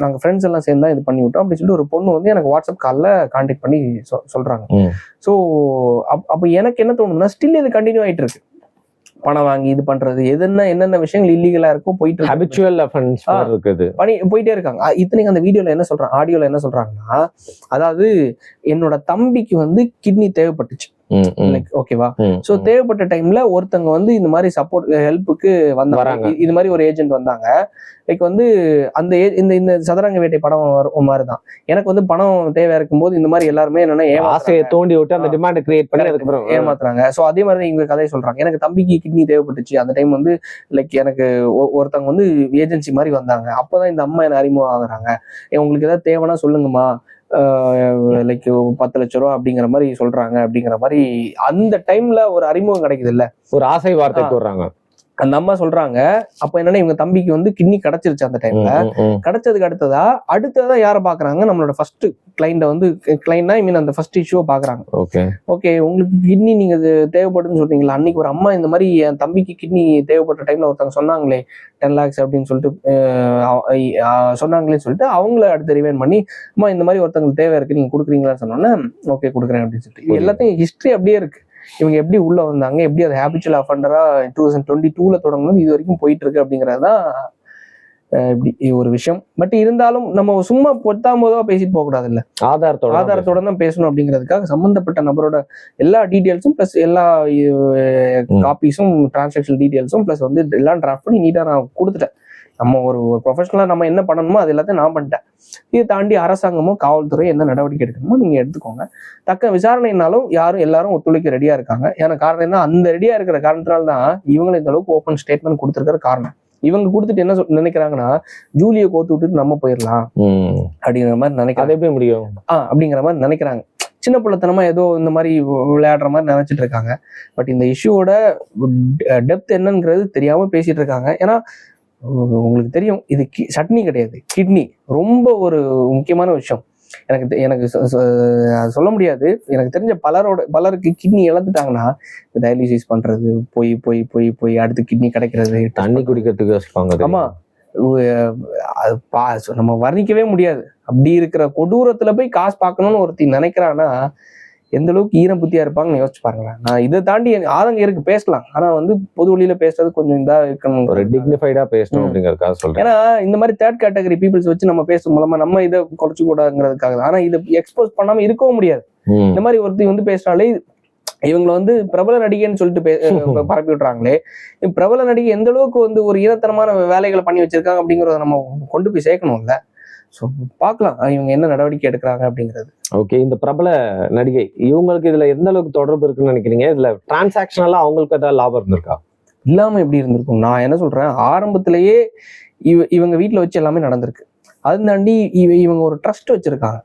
S2: நாங்க ஃப்ரெண்ட்ஸ் எல்லாம் சேர்ந்தா இது பண்ணி விட்டோம் அப்படின்னு சொல்லிட்டு ஒரு பொண்ணு வந்து எனக்கு வாட்ஸ்அப் காலில் கான்டாக்ட் பண்ணி சொல்றாங்க. ஸோ அப்போ எனக்கு என்ன தோணுதுன்னா ஸ்டில் இது கண்டினியூ ஆயிட்டு இருக்கு. பணம் வாங்கி இது பண்றது என்னென்ன விஷயங்கள் இல்லீகலா இருக்கும் போயிட்டு
S1: ஹபிச்சுவல் அஃபென்ஸ் இருக்குது,
S2: போயிட்டே இருக்காங்க. இத்தனைக்கு அந்த வீடியோல என்ன சொல்றாங்க, ஆடியோல என்ன சொல்றாங்கன்னா, அதாவது என்னோட தம்பிக்கு வந்து கிட்னி தேவைப்பட்டுச்சு, ஓகேவா. சோ தேவைப்பட்ட டைம்ல ஒருத்தங்க வந்து இந்த மாதிரி சப்போர்ட் ஹெல்ப்புக்கு வந்தாங்க. இது மாதிரி ஒரு ஏஜென்ட் வந்தாங்க. லைக் வந்து அந்த இந்த சதுரங்க வேட்டை படம் மாதிரிதான். எனக்கு வந்து பணம் தேவையா இருக்கும்போது இந்த மாதிரி எல்லாருமே என்னன்னா
S1: ஆசையை தூண்டி விட்டு அந்த டிமாண்ட் கிரியேட் பண்ணி அதுக்கப்புறம்
S2: ஏமாத்துறாங்க. சோ அதே மாதிரி இவங்க கதையை சொல்றாங்க. எனக்கு தம்பிக்கு கிட்னி தேவைப்பட்டுச்சு, அந்த டைம் வந்து லைக் எனக்கு ஒருத்தவங்க வந்து ஏஜென்சி மாதிரி வந்தாங்க. அப்பதான் இந்த அம்மா என்ன அறிமுகம் ஆகுறாங்க. உங்களுக்கு ஏதாவது தேவைன்னா சொல்லுங்கம்மா, லைக் 10 லட்சம் ரூபா அப்படிங்கிற மாதிரி சொல்றாங்க. அப்படிங்கிற மாதிரி அந்த டைம்ல ஒரு அறிமுகம் கிடைக்குது இல்ல,
S1: ஒரு ஆசை வார்த்தை போடுறாங்க.
S2: அந்த அம்மா சொல்றாங்க. அப்ப என்னன்னா இவங்க தம்பிக்கு வந்து கிட்னி கிடைச்சிருச்சு. அந்த டைம்ல கிடைச்சதுக்கு அடுத்ததா யாரை பாக்குறாங்க, நம்மளோட ஃபர்ஸ்ட் கிளைண்ட வந்து கிளைண்ட்னா ஐ மீன் அந்த ஃபர்ஸ்ட் இஷ்யூவை பாக்குறாங்க. ஓகே உங்களுக்கு கிட்னி நீங்க தேவைப்படுதுன்னு சொல்றீங்களா, அன்னைக்கு ஒரு அம்மா இந்த மாதிரி என் தம்பிக்கு கிட்னி தேவைப்பட்ட டைம்ல ஒருத்தவங்க சொன்னாங்களே 10 lakhs அப்படின்னு சொல்லிட்டு சொன்னாங்களேன்னு சொல்லிட்டு அவங்கள அடுத்து ரிவைன் பண்ணி, அம்மா இந்த மாதிரி ஒருத்தவங்களுக்கு தேவை இருக்கு நீங்க கொடுக்குறீங்களான்னு சொன்னோன்னே ஓகே கொடுக்குறேன் அப்படின்னு சொல்லிட்டு எல்லாத்தையும் ஹிஸ்டரி அப்படியே இருக்கு. இவங்க எப்படி உள்ள வந்தாங்க, எப்படி அது ஹேபிச்சுவல் அஃபெண்டரா 2022ல தொடங்கும்போது இது வரைக்கும் போயிட்டு இருக்கு அப்படிங்கறதுதான் இப்படி ஒரு விஷயம். பட் இருந்தாலும் நம்ம சும்மா பொத்தாமதா பேசிட்டு போக கூடாது இல்ல, ஆதாரத்தோட தான் பேசணும். அப்படிங்கிறதுக்காக சம்பந்தப்பட்ட நபரோட எல்லா டீடைல்ஸும் பிளஸ் எல்லா காப்பீஸும் டிரான்சாக்ஷன் டீடைல்ஸும் பிளஸ் வந்து எல்லாம் டிராஃப்ட் பண்ணி நீட்டா நான் கொடுத்துட்டேன். நம்ம ஒரு ப்ரொஃபஷனலா நம்ம என்ன பண்ணணுமோ அது எல்லாத்தையும் நான் பண்ணிட்டேன். இதை தாண்டி அரசாங்கமோ காவல்துறை என்ன நடவடிக்கை எடுக்கணுமோ நீங்க எடுத்துக்கோங்க. தக்க விசாரணைனாலும் எல்லாரும் ஒத்துழைக்க ரெடியா இருக்காங்க. ஏன்னா காரணம் என்ன, அந்த ரெடியா இருக்கிற காரணத்தினால்தான் இவங்களை இந்த அளவுக்கு ஓப்பன் ஸ்டேட்மெண்ட் கொடுத்துருக்கிற காரணம். இவங்க கொடுத்துட்டு என்ன நினைக்கிறாங்கன்னா, ஜூலியை கோத்து விட்டுட்டு நம்ம போயிடலாம் அப்படிங்கிற மாதிரி நினைக்கிறாங்க. முடியும் அப்படிங்கிற மாதிரி நினைக்கிறாங்க. சின்ன பிள்ளைத்தனமா ஏதோ இந்த மாதிரி விளையாடுற மாதிரி நினைச்சிட்டு இருக்காங்க. பட் இந்த இஷ்யூவோட டெப்த் என்னங்கிறது தெரியாம பேசிட்டு இருக்காங்க. ஏன்னா உங்களுக்கு தெரியும் இது சட்னி கிடையாது, கிட்னி ரொம்ப ஒரு முக்கியமான விஷயம். எனக்கு சொல்ல முடியாது. எனக்கு தெரிஞ்ச பலருக்கு கிட்னி இழந்துட்டாங்கன்னா டயாலிசிஸ் பண்றது, போய் அடுத்து கிட்னி கிடைக்கிறது,
S1: தண்ணி குடிக்கிறதுக்கு யோசிப்பாங்க.
S2: ஆமா, நம்ம வர்ணிக்கவே முடியாது. அப்படி இருக்கிற கொடூரத்துல போய் காசு பார்க்கணும்னு ஒருத்தி நினைக்கிறான்னா எந்த அளவுக்கு ஈரம் புத்தியா இருப்பாங்கன்னு யோசிச்சு பாருங்களேன். நான் இதை தாண்டி ஆதங்கம் இருக்கு, பேசலாம். ஆனா வந்து பொது வழியில பேசுறது கொஞ்சம் இதா இருக்கணும், ஒரு
S1: டிக்னிஃபைடா பேசணும் அப்படிங்கறதுக்காக சொல்றேன்.
S2: ஏன்னா இந்த மாதிரி 3rd கேட்டகரி பீப்புள்ஸ் வச்சு நம்ம பேசும் மூலமா நம்ம இதை குறைச்சு கூடாதுங்கிறதுக்காக. ஆனா இதை எக்ஸ்போஸ் பண்ணாம இருக்கவும் முடியாது. இந்த மாதிரி ஒருத்தி வந்து பேசினாலே இவங்களை வந்து பிரபல நடிகைன்னு சொல்லிட்டு பரப்பி விட்டுறாங்களே. பிரபல நடிகை எந்த அளவுக்கு வந்து ஒரு ஈரத்தனமான வேலைகளை பண்ணி வச்சிருக்காங்க அப்படிங்கறத நம்ம கொண்டு போய் சேர்க்கணும்ல. ஸோ பார்க்கலாம் இவங்க என்ன நடவடிக்கை எடுக்கிறாங்க அப்படிங்கிறது.
S1: ஓகே, இந்த பிரபல நடிகை இவங்களுக்கு இதுல எந்த அளவுக்கு தொடர்பு இருக்குன்னு நினைக்கிறீங்க? இதுல டிரான்சாக்ஷனலா அவங்களுக்கு ஏதாவது லாபம் இருந்திருக்கா?
S2: இல்லாம எப்படி இருந்திருக்கும்? நான் என்ன சொல்றேன், ஆரம்பத்திலேயே இவங்க வீட்டுல வச்சு எல்லாமே நடந்திருக்கு. அது தாண்டி இவங்க ஒரு ட்ரஸ்ட் வச்சிருக்காங்க.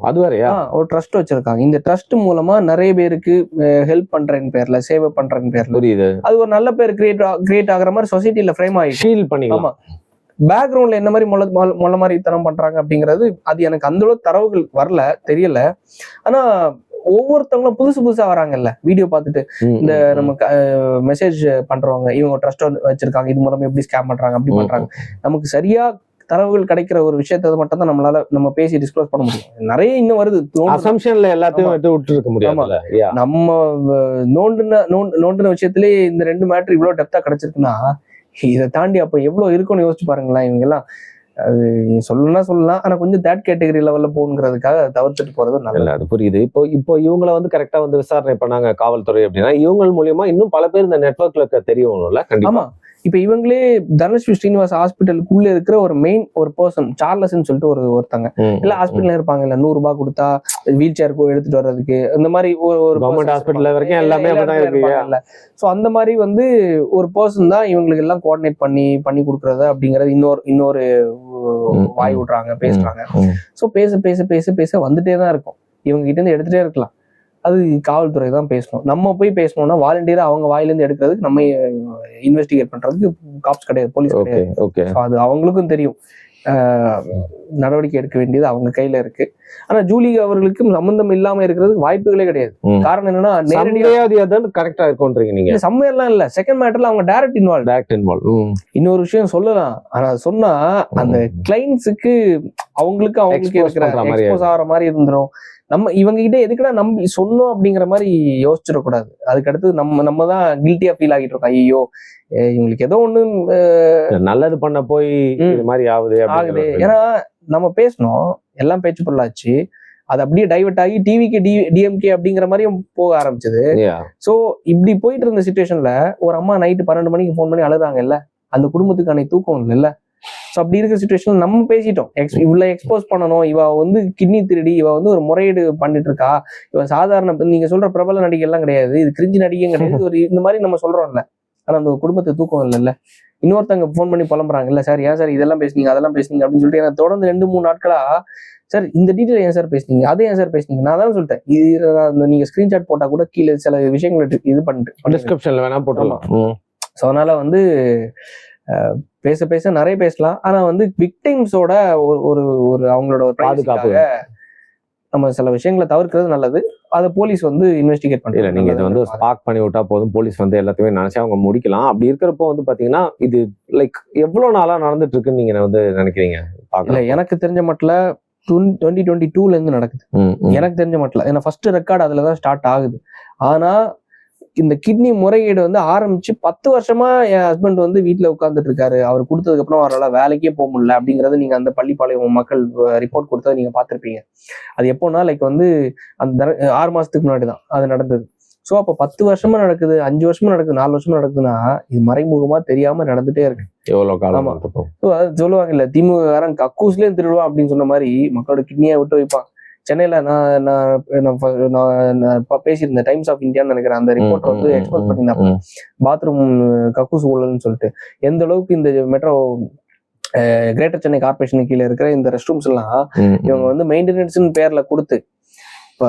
S1: அது வேறயா?
S2: ஒரு ட்ரஸ்ட் வச்சிருக்காங்க. இந்த ட்ரஸ்ட் மூலமா நிறைய பேருக்கு ஹெல்ப் பண்றேன்னு பேர்ல, சேவை பண்றேன்னு பேர்ல,
S1: புரியுது,
S2: அது ஒரு நல்ல பேர் கிரியேட் ஆகுற மாதிரி சொசைட்டில ஃப்ரேம் ஆகி
S1: ஃபீல் பண்ணிக்கலாம்.
S2: ஆமா, பேக்ரவுண்ட்ல என்ன மாதிரி மொள்ள மாதிரி தனம் பண்றாங்க அப்படிங்கிறது அது எனக்கு அந்த அளவுக்கு தரவுகள் வரல, தெரியல. ஆனா ஒவ்வொருத்தவங்களும் புதுசா வராங்கல்ல வீடியோ பார்த்துட்டு, இந்த நமக்கு மெசேஜ் பண்றவங்க இவங்க ட்ரஸ்ட் வச்சிருக்காங்க, இது மூலமா எப்படி ஸ்கேம் பண்றாங்க அப்படி பண்றாங்க, நமக்கு சரியா தரவுகள் கிடைக்கிற ஒரு விஷயத்தை மட்டும் தான் நம்ம பேசி டிஸ்க்ளோஸ் பண்ண முடியும். நிறைய இன்னும் வருது,
S1: அசம்ஷன்ல எல்லாத்தையும் விட்டு இருக்க முடியாது.
S2: நம்ம நோண்டின விஷயத்திலேயே இந்த 2 மேட்டர் இவ்வளவு டெப்தா கிடைச்சிருக்குன்னா, இதை தாண்டி அப்ப எவ்வளவு இருக்குன்னு யோசிச்சு பாருங்களேன். இவங்க எல்லாம் அது சொல்லலாம், ஆனா கொஞ்சம் தேட் கேட்டகரி லெவல்ல போகணுங்கிறதுக்காக அதை தவிர்த்துட்டு போறது நல்லது.
S1: அது புரியுது. இப்போ இவங்களை வந்து கரெக்டா வந்து விசாரணை பண்ணாங்க காவல்துறை அப்படின்னா, இவங்க மூலியமா இன்னும் பல பேர் இந்த நெட்வொர்க்ல தெரியணும்ல. கண்டிப்பா.
S2: இப்ப இவங்களே தனலட்சுமி ஸ்ரீனிவாஸ் ஹாஸ்பிட்டலுக்குள்ள இருக்கிற ஒரு பர்சன் சார்லஸ்ன்னு சொல்லிட்டு ஒருத்தங்க எல்லாம் ஹாஸ்பிட்டல்ல இருப்பாங்க இல்ல, 100 ரூபாய் கொடுத்தா வீல் சேர் எடுத்துட்டு வர்றதுக்கு, இந்த மாதிரி ஒரு
S1: கவர்மெண்ட் ஹாஸ்பிட்டல் வரைக்கும் எல்லாமே
S2: இருப்பாங்கல்ல. சோ அந்த மாதிரி வந்து ஒரு பர்சன் தான் இவங்களுக்கு எல்லாம் கோஆர்டினேட் பண்ணி கொடுக்கறது அப்படிங்கறது இன்னொரு வாய் விடுறாங்க, பேசுறாங்க. சோ பேச வந்துட்டே தான் இருக்கும். இவங்க கிட்ட இருந்து எடுத்துட்டே இருக்கலாம். அது காவல்துறை தான் பேசணும். நம்ம போய் பேசணும்னா வாலண்டியரா அவங்க வாயிலிருந்து எடுக்கிறதுக்கு, நம்ம இன்வெஸ்டிகேட் பண்றதுக்கு காப்ஸ் கிடையாது, போலீஸ் கிடையாது. அது அவங்களுக்கும் தெரியும். நடவடிக்கை எடுக்க வேண்டியது அவங்க கையில இருக்கு. ஆனா ஜூலி அவர்களுக்கு சம்பந்தம் இல்லாம இருக்கிறதுக்கு வாய்ப்புகளே கிடையாது. காரணம் என்னன்னா நேரடியாக
S1: கரெக்டா இருக்கும்ன்றீங்க நீங்க.
S2: சம்மையெல்லாம் இல்ல, செகண்ட் மேட்டர்ல அவங்க டைரக்ட் இன்வால்வ். இன்னொரு விஷயம் சொல்லலாம், ஆனா சொன்னா அந்த கிளைண்ட்ஸுக்கு அவங்களுக்கு இருக்கிற எக்ஸ்போஸ் ஆகிற மாதிரி இருந்துரும். நம்ம இவங்க கிட்ட எதுக்குடா நம்பி சொன்னோம் அப்படிங்கிற மாதிரி யோசிச்சிடக்கூடாது. அதுக்கடுத்து நம்ம தான் கில்ட்டியா ஃபீல் ஆகிட்டு இருக்கோம். ஐயோ இவங்களுக்கு ஏதோ ஒண்ணு
S1: நல்லது பண்ண போய் இது மாதிரி ஆகுது.
S2: ஏன்னா நம்ம பேசணும், எல்லாம் பேச்சு பொருளாச்சு, அது அப்படியே டைவர்ட் ஆகி டிவிக்கு டிஎம்கே அப்படிங்கிற மாதிரியும் போக ஆரம்பிச்சது. சோ இப்படி போயிட்டு இருந்த சிச்சுவேஷன்ல ஒரு அம்மா நைட்டு 12 மணிக்கு ஃபோன் பண்ணி அழுதாங்க இல்ல, அந்த குடும்பத்துக்கு அன்னைக்கு தூக்கம் இல்ல. ஸோ அப்படி இருக்கிற சிச்சுவேஷன்ல நம்ம பேசிட்டோம், இவ்வளவு எக்ஸ்போஸ் பண்ணணும், இவ வந்து கிட்னி திருடி, இவ வந்து ஒரு முறையீடு பண்ணிட்டு இருக்கா, இவ சாதாரண நீங்க சொல்ற பிரபல நடிகை எல்லாம் கிடையாது, இது கிரிஞ்சு நடிகையும் கிடையாது, ஒரு இந்த மாதிரி நம்ம சொல்றோம்ல. ஆனா அந்த குடும்பத்துக்கு தூக்கம் இல்லைல்ல. இன்னொருத்தவங்க ஃபோன் பண்ணி புலம்புறாங்க இல்ல, சார் ஏன் சார் இதெல்லாம் பேசுனீங்க அதெல்லாம் பேசுனீங்க அப்படின்னு சொல்லிட்டு எனக்கு தொடர்ந்து 2-3 நாட்களா, சார் இந்த டீட்டெயில் ஏன் சார் பேசுனீங்க, அதே ஏன் சார் பேசுனீங்க, நான் தான் சொல்லிட்டேன், இது நீங்க ஸ்கிரீன்ஷாட் போட்டா கூட கீழே சில விஷயங்களை இது பண்ணிட்டு
S1: டிஸ்கிரிப்ஷன்ல வேணா போட்டுடலாம்.
S2: ஸோ அதனால வந்து பேச நிறைய பேசலாம். ஆனா வந்து விக்டிம்ஸோட ஒரு அவங்களோட ஒரு பாதுகாப்பு நம்ம சில விஷயங்களை தவிர்க்கிறது நல்லது. அதை போலீஸ் வந்து இன்வெஸ்டிகேட் பண்ணல.
S1: நீங்க இதை வந்து ஸ்பார்க் பண்ணி விட்டா போதும், போலீஸ் வந்து எல்லாத்தையுமே நினைச்சு அவங்க முடிக்கலாம். அப்படி இருக்கிறப்போ வந்து பாத்தீங்கன்னா இது லைக் எவ்வளவு நாளா நடந்துட்டு இருக்குன்னு நீங்க வந்து நினைக்கிறீங்க?
S2: இல்ல, எனக்கு தெரிஞ்ச மட்டும் 2022ல இருந்து நடக்குது எனக்கு தெரிஞ்ச மட்டும். ஏன்னா ஃபர்ஸ்ட் ரெக்கார்டு அதுலதான் ஸ்டார்ட் ஆகுது. ஆனா இந்த கிட்னி முறையீடு வந்து ஆரம்பிச்சு 10 வருஷமா என் ஹஸ்பண்ட் வந்து வீட்டுல உட்கார்ந்துட்டு இருக்காரு, அவர் கொடுத்ததுக்கு அப்புறம் அவரால் வேலைக்கே போக முடியல அப்படிங்கறது நீங்க அந்த பள்ளிப்பாளையம் மக்கள் ரிப்போர்ட் கொடுத்ததை நீங்க பார்த்திருப்பீங்க. அது எப்போனா லைக் வந்து அந்த 6 மாசத்துக்கு முன்னாடி தான் அது நடந்தது. ஸோ அப்போ 10 வருஷமா நடக்குது, 5 வருஷமா நடக்குது, 4 வருஷமா நடக்குதுன்னா இது மறைமுகமா தெரியாம நடந்துட்டே இருக்கு.
S1: எவ்வளவு காலம்
S2: சொல்லுவாங்க இல்ல, திமுக கக்கூஸ்லயே திருடுவான் அப்படின்னு சொன்ன மாதிரி மக்களோட கிட்னியை விட்டு வைப்பான். சென்னையில நான் பேசியிருந்தேன், டைம்ஸ் ஆஃப் இந்தியான்னு நினைக்கிறேன், அந்த ரிப்போர்ட் வந்து எக்ஸ்போஸ் பண்ணியிருந்தாங்க பாத்ரூம் கக்கூஸ் ஊழல்னு சொல்லிட்டு. எந்த அளவுக்கு இந்த மெட்ரோ கிரேட்டர் சென்னை கார்பரேஷன் கீழே இருக்கிற இந்த ரெஸ்ட் ரூம்ஸ் எல்லாம் இவங்க வந்து மெயின்டெனன்ஸ் பேர்ல கொடுத்து இப்போ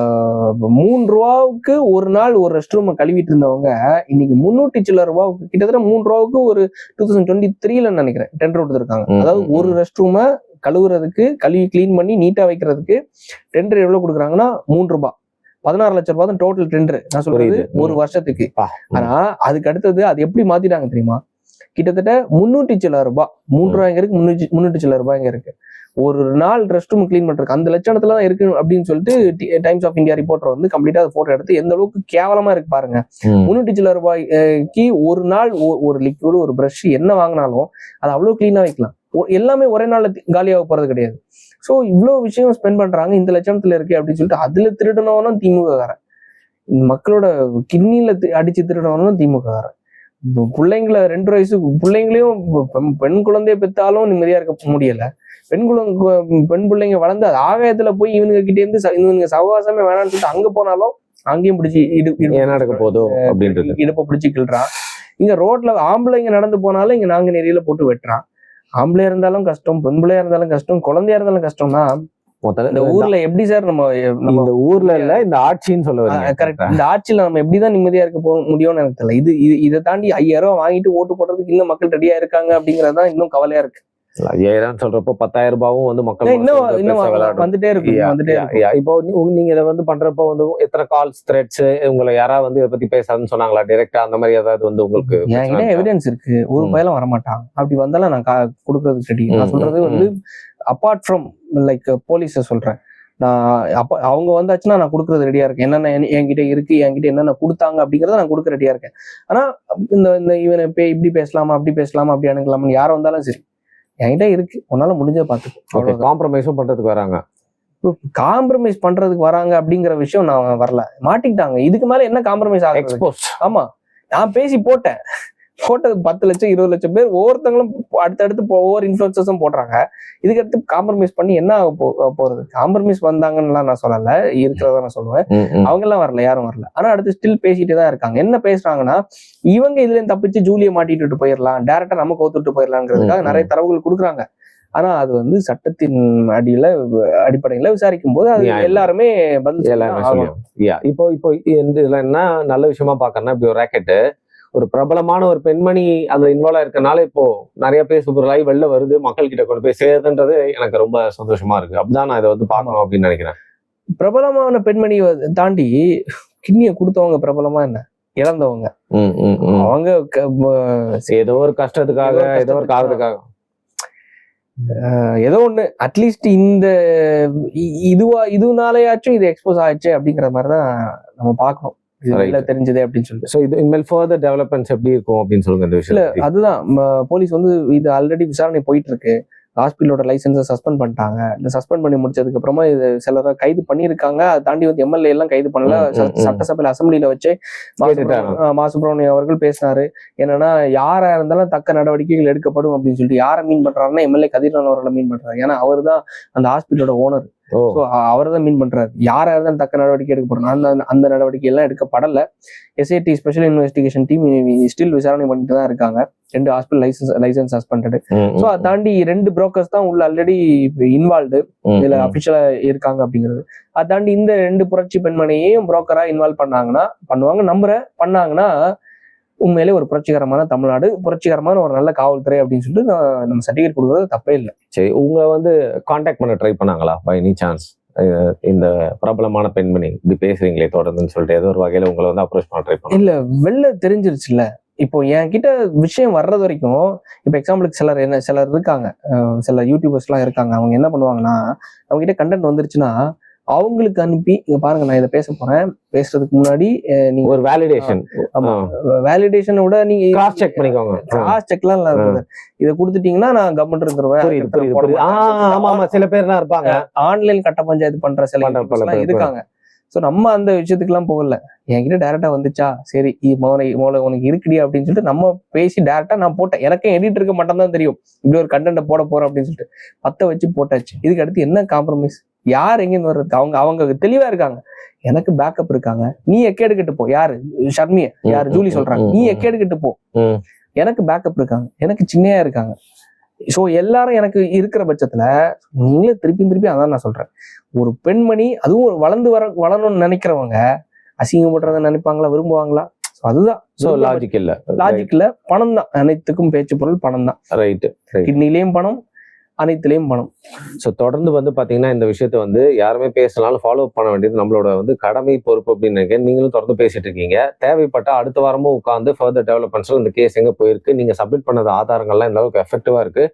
S2: 3 ரூபாவுக்கு ஒரு நாள் ஒரு ரெஸ்ட் ரூம் கழுவிட்டு இருந்தவங்க இன்னைக்கு 300 சில ரூபாவுக்கு, கிட்டத்தட்ட 3 ரூபாவுக்கு ஒரு 2023ல நினைக்கிறேன் டெண்டர் கொடுத்துருக்காங்க. அதாவது ஒரு ரெஸ்ட் ரூமை கழுவுறதுக்கு, கழுவி கிளீன் பண்ணி நீட்டா வைக்கிறதுக்கு டெண்டர் எவ்வளவு கொடுக்குறாங்கன்னா 3 ரூபாய். 16 லட்சம் ரூபாய் தான் டோட்டல் டெண்டர். நான் சொல்றது ஒரு வருஷத்துக்கு. ஆனா அதுக்கு அடுத்தது அது எப்படி மாத்திட்டாங்க தெரியுமா? கிட்டத்தட்ட 300 சில ரூபாய், 3 ரூபாய்ங்க இருக்கு, 300 சில ரூபாய்ங்க இருக்கு. ஒரு நாள் ரெஸ்ட் ரூம் கிளீன் பண்றதுக்கு அந்த லட்சணத்துல தான் இருக்கு அப்படின்னு சொல்லிட்டு டைம்ஸ் ஆஃப் இந்தியா ரிப்போர்ட்டர் வந்து கம்ப்ளீட்டா போட்டோ எடுத்து எந்த அளவுக்கு கேவலமா இருக்கு பாருங்க. 300 சில ரூபாய்க்கு ஒரு நாள் ஒரு லிக்விட், ஒரு பிரஷ் என்ன வாங்கினாலும் அது அவ்வளவு கிளீனா வைக்கலாம். எல்லாமே ஒரே நாள்ல காலியாக போறது கிடையாது. ஸோ இவ்வளவு விஷயம் ஸ்பெண்ட் பண்றாங்க, இந்த லட்சணத்துல இருக்கு அப்படின்னு சொல்லிட்டு அதுல திருடனவனும் திமுககாரன், மக்களோட கிட்னில அடிச்சு திருடனவனும் திமுககாரன். பிள்ளைங்களை 2 வயசு பிள்ளைங்களையும் பெண் குழந்தைய பெற்றாலும் நிம்மதியா இருக்க முடியல. பெண் பிள்ளைங்க வளர்ந்து அது ஆகாயத்துல போய் இவனுங்க கிட்டே இருந்து இவனுங்க சகவாசமே வேணாம்னு சொல்லிட்டு அங்க போனாலும் அங்கேயும் பிடிச்சி இடுப்பை பிடிச்சி கிள்றான். இங்க ரோட்ல ஆம்பளைங்க நடந்து போனாலும் இங்க நாங்க நெறியில போட்டு வெட்டுறான். ஆம்பளையா இருந்தாலும் கஷ்டம், பெண் பிள்ளையா இருந்தாலும் கஷ்டம், குழந்தையா இருந்தாலும் கஷ்டம்னா இந்த ஊர்ல எப்படி சார் நம்ம
S1: இந்த ஊர்ல இல்ல இந்த ஆட்சின்னு சொல்ல வரீங்க.
S2: கரெக்ட். இந்த ஆட்சியில நம்ம எப்படிதான் நிம்மதியா இருக்க போக முடியும்னு எனக்கு தெரியல. இதை தாண்டி 5000 ரூபாய் வாங்கிட்டு ஓட்டு போடுறதுக்கு இன்னும் மக்கள் ரெடியா இருக்காங்க அப்படிங்கறதுதான் இன்னும் கவலையா இருக்கு.
S1: 5000 சொல்றப்போ 10,000 ரூபாயும் வந்து மக்கள்
S2: இன்னும் வந்துட்டே இருக்கு.
S1: இப்போ நீங்க இதை வந்து பண்றப்போ வந்து எத்தனை கால்ஸ் த்ரெட்ஸ் உங்களை யாராவது வந்து இதை பத்தி பேசாதுன்னு சொன்னாங்களா டைரக்டா? அந்த மாதிரி ஏதாவது வந்து உங்களுக்கு
S2: என்கிட்ட எவிடன்ஸ் இருக்கு. ஒரு பயிலும் வரமாட்டாங்க. அப்படி வந்தாலும் நான் கொடுக்கறதுக்கு ரெடி. நான் சொல்றது வந்து அப்பார்ட் ஃப்ரம் லைக் போலீஸை சொல்றேன். நான் அவங்க வந்தாச்சுன்னா நான் கொடுக்கறது ரெடியா இருக்கேன். என்னென்ன என்கிட்ட இருக்கு, என்கிட்ட என்னென்ன கொடுத்தாங்க அப்படிங்கறத நான் கொடுக்க ரெடியா இருக்கேன். ஆனா இந்த இவனை இப்படி பேசலாமா, அப்படி பேசலாமா, அப்படி அணுகலாமான்னு யாரும் வந்தாலும் சரி என்கிட்ட இருக்கு. உன்னால முடிஞ்ச பாத்துக்கோ.
S1: காம்ப்ரமைஸும் பண்றதுக்கு வராங்க.
S2: காம்ப்ரமைஸ் பண்றதுக்கு வராங்க அப்படிங்கிற விஷயம் நான் வரல. மாட்டிக்கிட்டாங்க. இதுக்கு மேல என்ன காம்ப்ரமைஸ் ஆகும்?
S1: எக்ஸ்போஸ்.
S2: ஆமா, நான் பேசி போட்டது 10 லட்சம் 20 லட்சம் பேர் ஒவ்வொருத்தங்களும் அடுத்தடுத்து ஒவ்வொரு இன்ஃபுளுசர்ஸும் போடுறாங்க. இதுக்கு அடுத்து காம்ப்ரமைஸ் பண்ணி என்ன ஆக போறது? காம்ப்ரமைஸ் வந்தாங்கன்னு நான் சொல்லல, இருக்கிறதா நான் சொல்லுவேன். அவங்க எல்லாம் வரல, யாரும் வரல. ஆனா அடுத்து ஸ்டில் பேசிட்டே தான் இருக்காங்க. என்ன பேசுறாங்கன்னா, இவங்க இதுல தப்பிச்சு ஜூலியை மாட்டிட்டு போயிடலாம், டைரக்டா நம்ம கவுத்துட்டு போயிடலாங்கிறதுக்காக நிறைய தரவுகள் கொடுக்குறாங்க. ஆனா அது வந்து சட்டத்தின் அடிப்படையில விசாரிக்கும் போது அது எல்லாருமே
S1: இப்போ இதுல என்ன நல்ல விஷயமா பாக்கறேன்னா, இப்படி ஒரு ராக்கெட்டு ஒரு பிரபலமான ஒரு பெண்மணி அதுல இன்வால்வ் இருக்கனால இப்போ நிறைய பேர் சூப்பராகி வெளில வருது, மக்கள் கிட்ட கொண்டு போய் சேருதுன்றது எனக்கு ரொம்ப சந்தோஷமா இருக்கு. அப்படிதான் நான் இதை வந்து பார்க்கணும் அப்படின்னு நினைக்கிறேன்.
S2: பிரபலமான பெண்மணி தாண்டி கிட்னியை கொடுத்தவங்க பிரபலமா என்ன, இழந்தவங்க அவங்க
S1: ஏதோ ஒரு கஷ்டத்துக்காக, ஏதோ ஒரு காரணத்துக்காக,
S2: ஏதோ ஒண்ணு அட்லீஸ்ட் இந்த இதுனாலயாச்சும் இது எக்ஸ்போஸ் ஆயிடுச்சு அப்படிங்கிற மாதிரிதான் நம்ம பார்க்கணும். தெரிஞ்சது அப்படின்னு சொல்லிட்டு.
S1: சோ இது இனிமேல் ஃபர்தர் டெவலப்மெண்ட்ஸ் எப்படி இருக்கும் அப்படின்னு சொல்லுங்க இந்த விஷயம்.
S2: இல்ல அதுதான் போலீஸ் வந்து இது ஆல்ரெடி விசாரணை போயிட்டு இருக்கு. ஹாஸ்பிட்டலோட லைசன்ஸை சஸ்பெண்ட் பண்ணிட்டாங்க. இந்த சஸ்பெண்ட் பண்ணி முடிச்சதுக்கு அப்புறமா இது சிலரை கைது பண்ணியிருக்காங்க. அதை தாண்டி வந்து எம்எல்ஏ எல்லாம் கைது பண்ணல. சட்டசபையில அசம்பிளியில வச்சு மா சுப்பிரமணியம் அவர்கள் பேசினாரு. என்னன்னா யாரா இருந்தாலும் தக்க நடவடிக்கைகள் எடுக்கப்படும் அப்படின்னு சொல்லிட்டு யாரை மீன் பண்றாருன்னா எம்எல்ஏ கதிரவன் அவர்களை மீன் பண்றாரு. ஏன்னா அவர் தான் அந்த ஹாஸ்பிட்டலோட ஓனர். அவர் தான் மீன் பண்றாரு. யாரா இருந்தாலும் தக்க நடவடிக்கை எடுக்கப்படும். அந்த நடவடிக்கை எல்லாம் எடுக்கப்படல. SIT special investigation team still விசாரணை பண்ணிட்டு தான் இருக்காங்க. 2 ஹாஸ்பிட்டல் லைசன்ஸ் சஸ்பெண்டட். சோ அதை தாண்டி 2 புரோக்கர்ஸ் தான் உள்ள ஆல்ரெடி இன்வால்வ்டு இதுல அபிஷியலா இருக்காங்க அப்படிங்கிறது. அதை தாண்டி இந்த 2 புரட்சி பெண்மணியையும் புரோக்கரா இன்வால்வ் பண்ணுவாங்க பண்ணாங்கன்னா உண்மையிலே ஒரு புரட்சிகரமான தமிழ்நாடு, புரட்சிகரமான ஒரு நல்ல காவல்துறை அப்படின்னு சொல்லிட்டு நம்ம சர்டிஃபிகேட் கொடுக்கறது தப்பே இல்லை.
S1: சரி, உங்களை வந்து கான்டாக்ட் பண்ண ட்ரை பண்ணாங்களா பை எனி சான்ஸ்? இந்த பிரபலமான பெண்மணி இப்படி பேசுறீங்களே தொடர்ந்துன்னு சொல்லிட்டு ஏதோ ஒரு வகையில உங்களை வந்து அப்ரோச் பண்ண ட்ரை பண்ண?
S2: இல்ல, வெளில தெரிஞ்சிருச்சுல்ல. இப்போ என்கிட்ட விஷயம் வர்றது வரைக்கும், இப்போ எக்ஸாம்பிளுக்கு சிலர் இருக்காங்க, சில யூடியூபர்ஸ் எல்லாம் இருக்காங்க. அவங்க என்ன பண்ணுவாங்கன்னா, அவங்க கிட்ட கண்டென்ட் வந்துருச்சுன்னா அவங்களுக்கு அனுப்பி இங்க பாருங்க நான் இதை பேச போறேன், பேசுறதுக்கு முன்னாடி நீங்க
S1: ஒரு வேலிடேஷன்,
S2: ஆமா வேலிடேஷனோட நீங்க
S1: கிராஸ் செக் பண்ணிக்கோங்க.
S2: கிராஸ் செக்லாம் இல்ல, இதை கொடுத்துட்டீங்கன்னா நான் கவர்மெண்ட் இருந்துருவேன்.
S1: ஆமா ஆமா, சில பேர்லாம் இருப்பாங்க
S2: ஆன்லைன் கட்ட பஞ்சாயத்து பண்ற சில இருக்காங்க. ஸோ நம்ம அந்த விஷயத்துக்குலாம் போகல. என்கிட்ட டேரக்டா வந்துச்சா, சரி மோளை உனக்கு இருக்குடி அப்படின்னு சொல்லிட்டு நம்ம பேசி டேரக்டா நான் போட்டேன். எனக்கும் எடிட்டருக்கு மட்டும் தான் தெரியும் இப்படி ஒரு கண்டென்ட்டை போட போறோம் அப்படின்னு சொல்லிட்டு 10 வச்சு போட்டாச்சு. இதுக்கு அடுத்து என்ன காம்ப்ரமைஸ்? யார் எங்கேருந்து வர்றது? அவங்க தெளிவா இருக்காங்க. எனக்கு பேக்கப் இருக்காங்க. நீ எக்கேடுக்கிட்டு போ. யாரு ஷர்மிய, யாரு ஜூலி சொல்றாங்க, நீ எக்கேடுக்கிட்டு போ. எனக்கு பேக்கப் இருக்காங்க, எனக்கு சின்னையா இருக்காங்க. ஸோ எல்லாரும் எனக்கு இருக்கிற பட்சத்துல நீங்களே திருப்பி அதான் நான் சொல்றேன். ஒரு பெண்மணி அதுவும் வளரணும்னு நினைக்கிறவங்க அசிங்கப்படுறத நினைப்பாங்களா, விரும்புவாங்களா? அதுதான்
S1: லாஜிக்
S2: இல்ல. பணம் தான் அனைத்துக்கும் பேச்சு பொருள், பணம் தான்.
S1: ரைட்.
S2: கிட்னிலையும் பணம், அனைத்துலயும் பணம்.
S1: ஸோ தொடர்ந்து வந்து பாத்தீங்கன்னா இந்த விஷயத்த வந்து யாருமே பேசினாலும் ஃபாலோ பண்ண வேண்டியது நம்மளோட வந்து கடமை, பொறுப்பு அப்படின்னு நினைக்கிறேன். நீங்களும் தொடர்ந்து பேசிட்டு இருக்கீங்க. தேவைப்பட்ட அடுத்த வாரமும் உட்காந்து ஃபர்தர் டெவலப்மெண்ட்ஸ்ல இந்த கேஸ் எங்க போயிருக்கு, நீங்க சப்மிட் பண்ணது ஆதாரங்கள்லாம் இந்த அளவுக்கு எஃபெக்டிவா இருக்கு,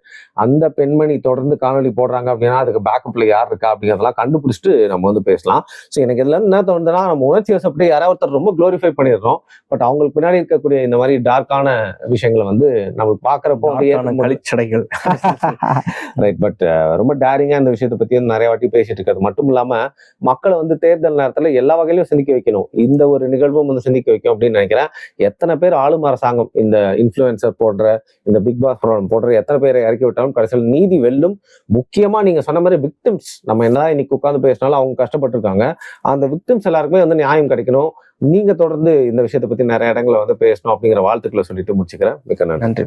S1: அந்த பெண்மணி தொடர்ந்து காணொலி போடுறாங்க அப்படின்னா அதுக்கு பேக்கப்ல யார் இருக்கா அப்படிங்கிறதெல்லாம் கண்டுபிடிச்சிட்டு நம்ம வந்து பேசலாம். ஸோ எனக்கு இதுல என்ன தோணுதுன்னா, நம்ம உணர்ச்சி வசப்படி யாராவது ஒருத்தர் ரொம்ப க்ளோரிஃபை பண்ணிடுறோம். பட் அவங்களுக்கு பின்னாடி இருக்கக்கூடிய இந்த மாதிரி டார்க்கான விஷயங்களை வந்து நம்மளுக்கு பாக்குறப்போ
S2: கழிச்சடைகள்
S1: ரைட். பட் ரொம்ப டேரிங்கா இந்த விஷயத்தை பத்தி நிறைய வாட்டி பேசிட்டு இருக்கிறது மட்டும் இல்லாம மக்களை வந்து தேர்தல் நேரத்துல எல்லா வகையிலும் சிந்திக்க வைக்கணும். இந்த ஒரு நிகழ்வும் வந்து சிந்திக்க வைக்கும் அப்படின்னு நினைக்கிறேன். எத்தனை பேர் ஆளும் அரசாங்கம் இந்த இன்ஃப்ளூயன்சர் போடுற, இந்த பிக் பாஸ் ப்ரோக்ராம் போடுற எத்தனை பேரை இறக்கி விட்டாலும் கடைசியில் நீதி வெல்லும். முக்கியமா நீங்க சொன்ன மாதிரி விக்டிம்ஸ், நம்ம என்னதான் இன்னைக்கு உட்காந்து பேசினாலும் அவங்க கஷ்டப்பட்டிருக்காங்க. அந்த விக்டிம்ஸ் எல்லாருக்குமே வந்து நியாயம் கிடைக்கணும். நீங்க தொடர்ந்து இந்த விஷயத்தை பத்தி நிறைய இடங்களை வந்து பேசணும் அப்படிங்கிற வாழ்த்துக்களை சொல்லிட்டு முடிச்சுக்கிறேன். மிக்க நன்றி.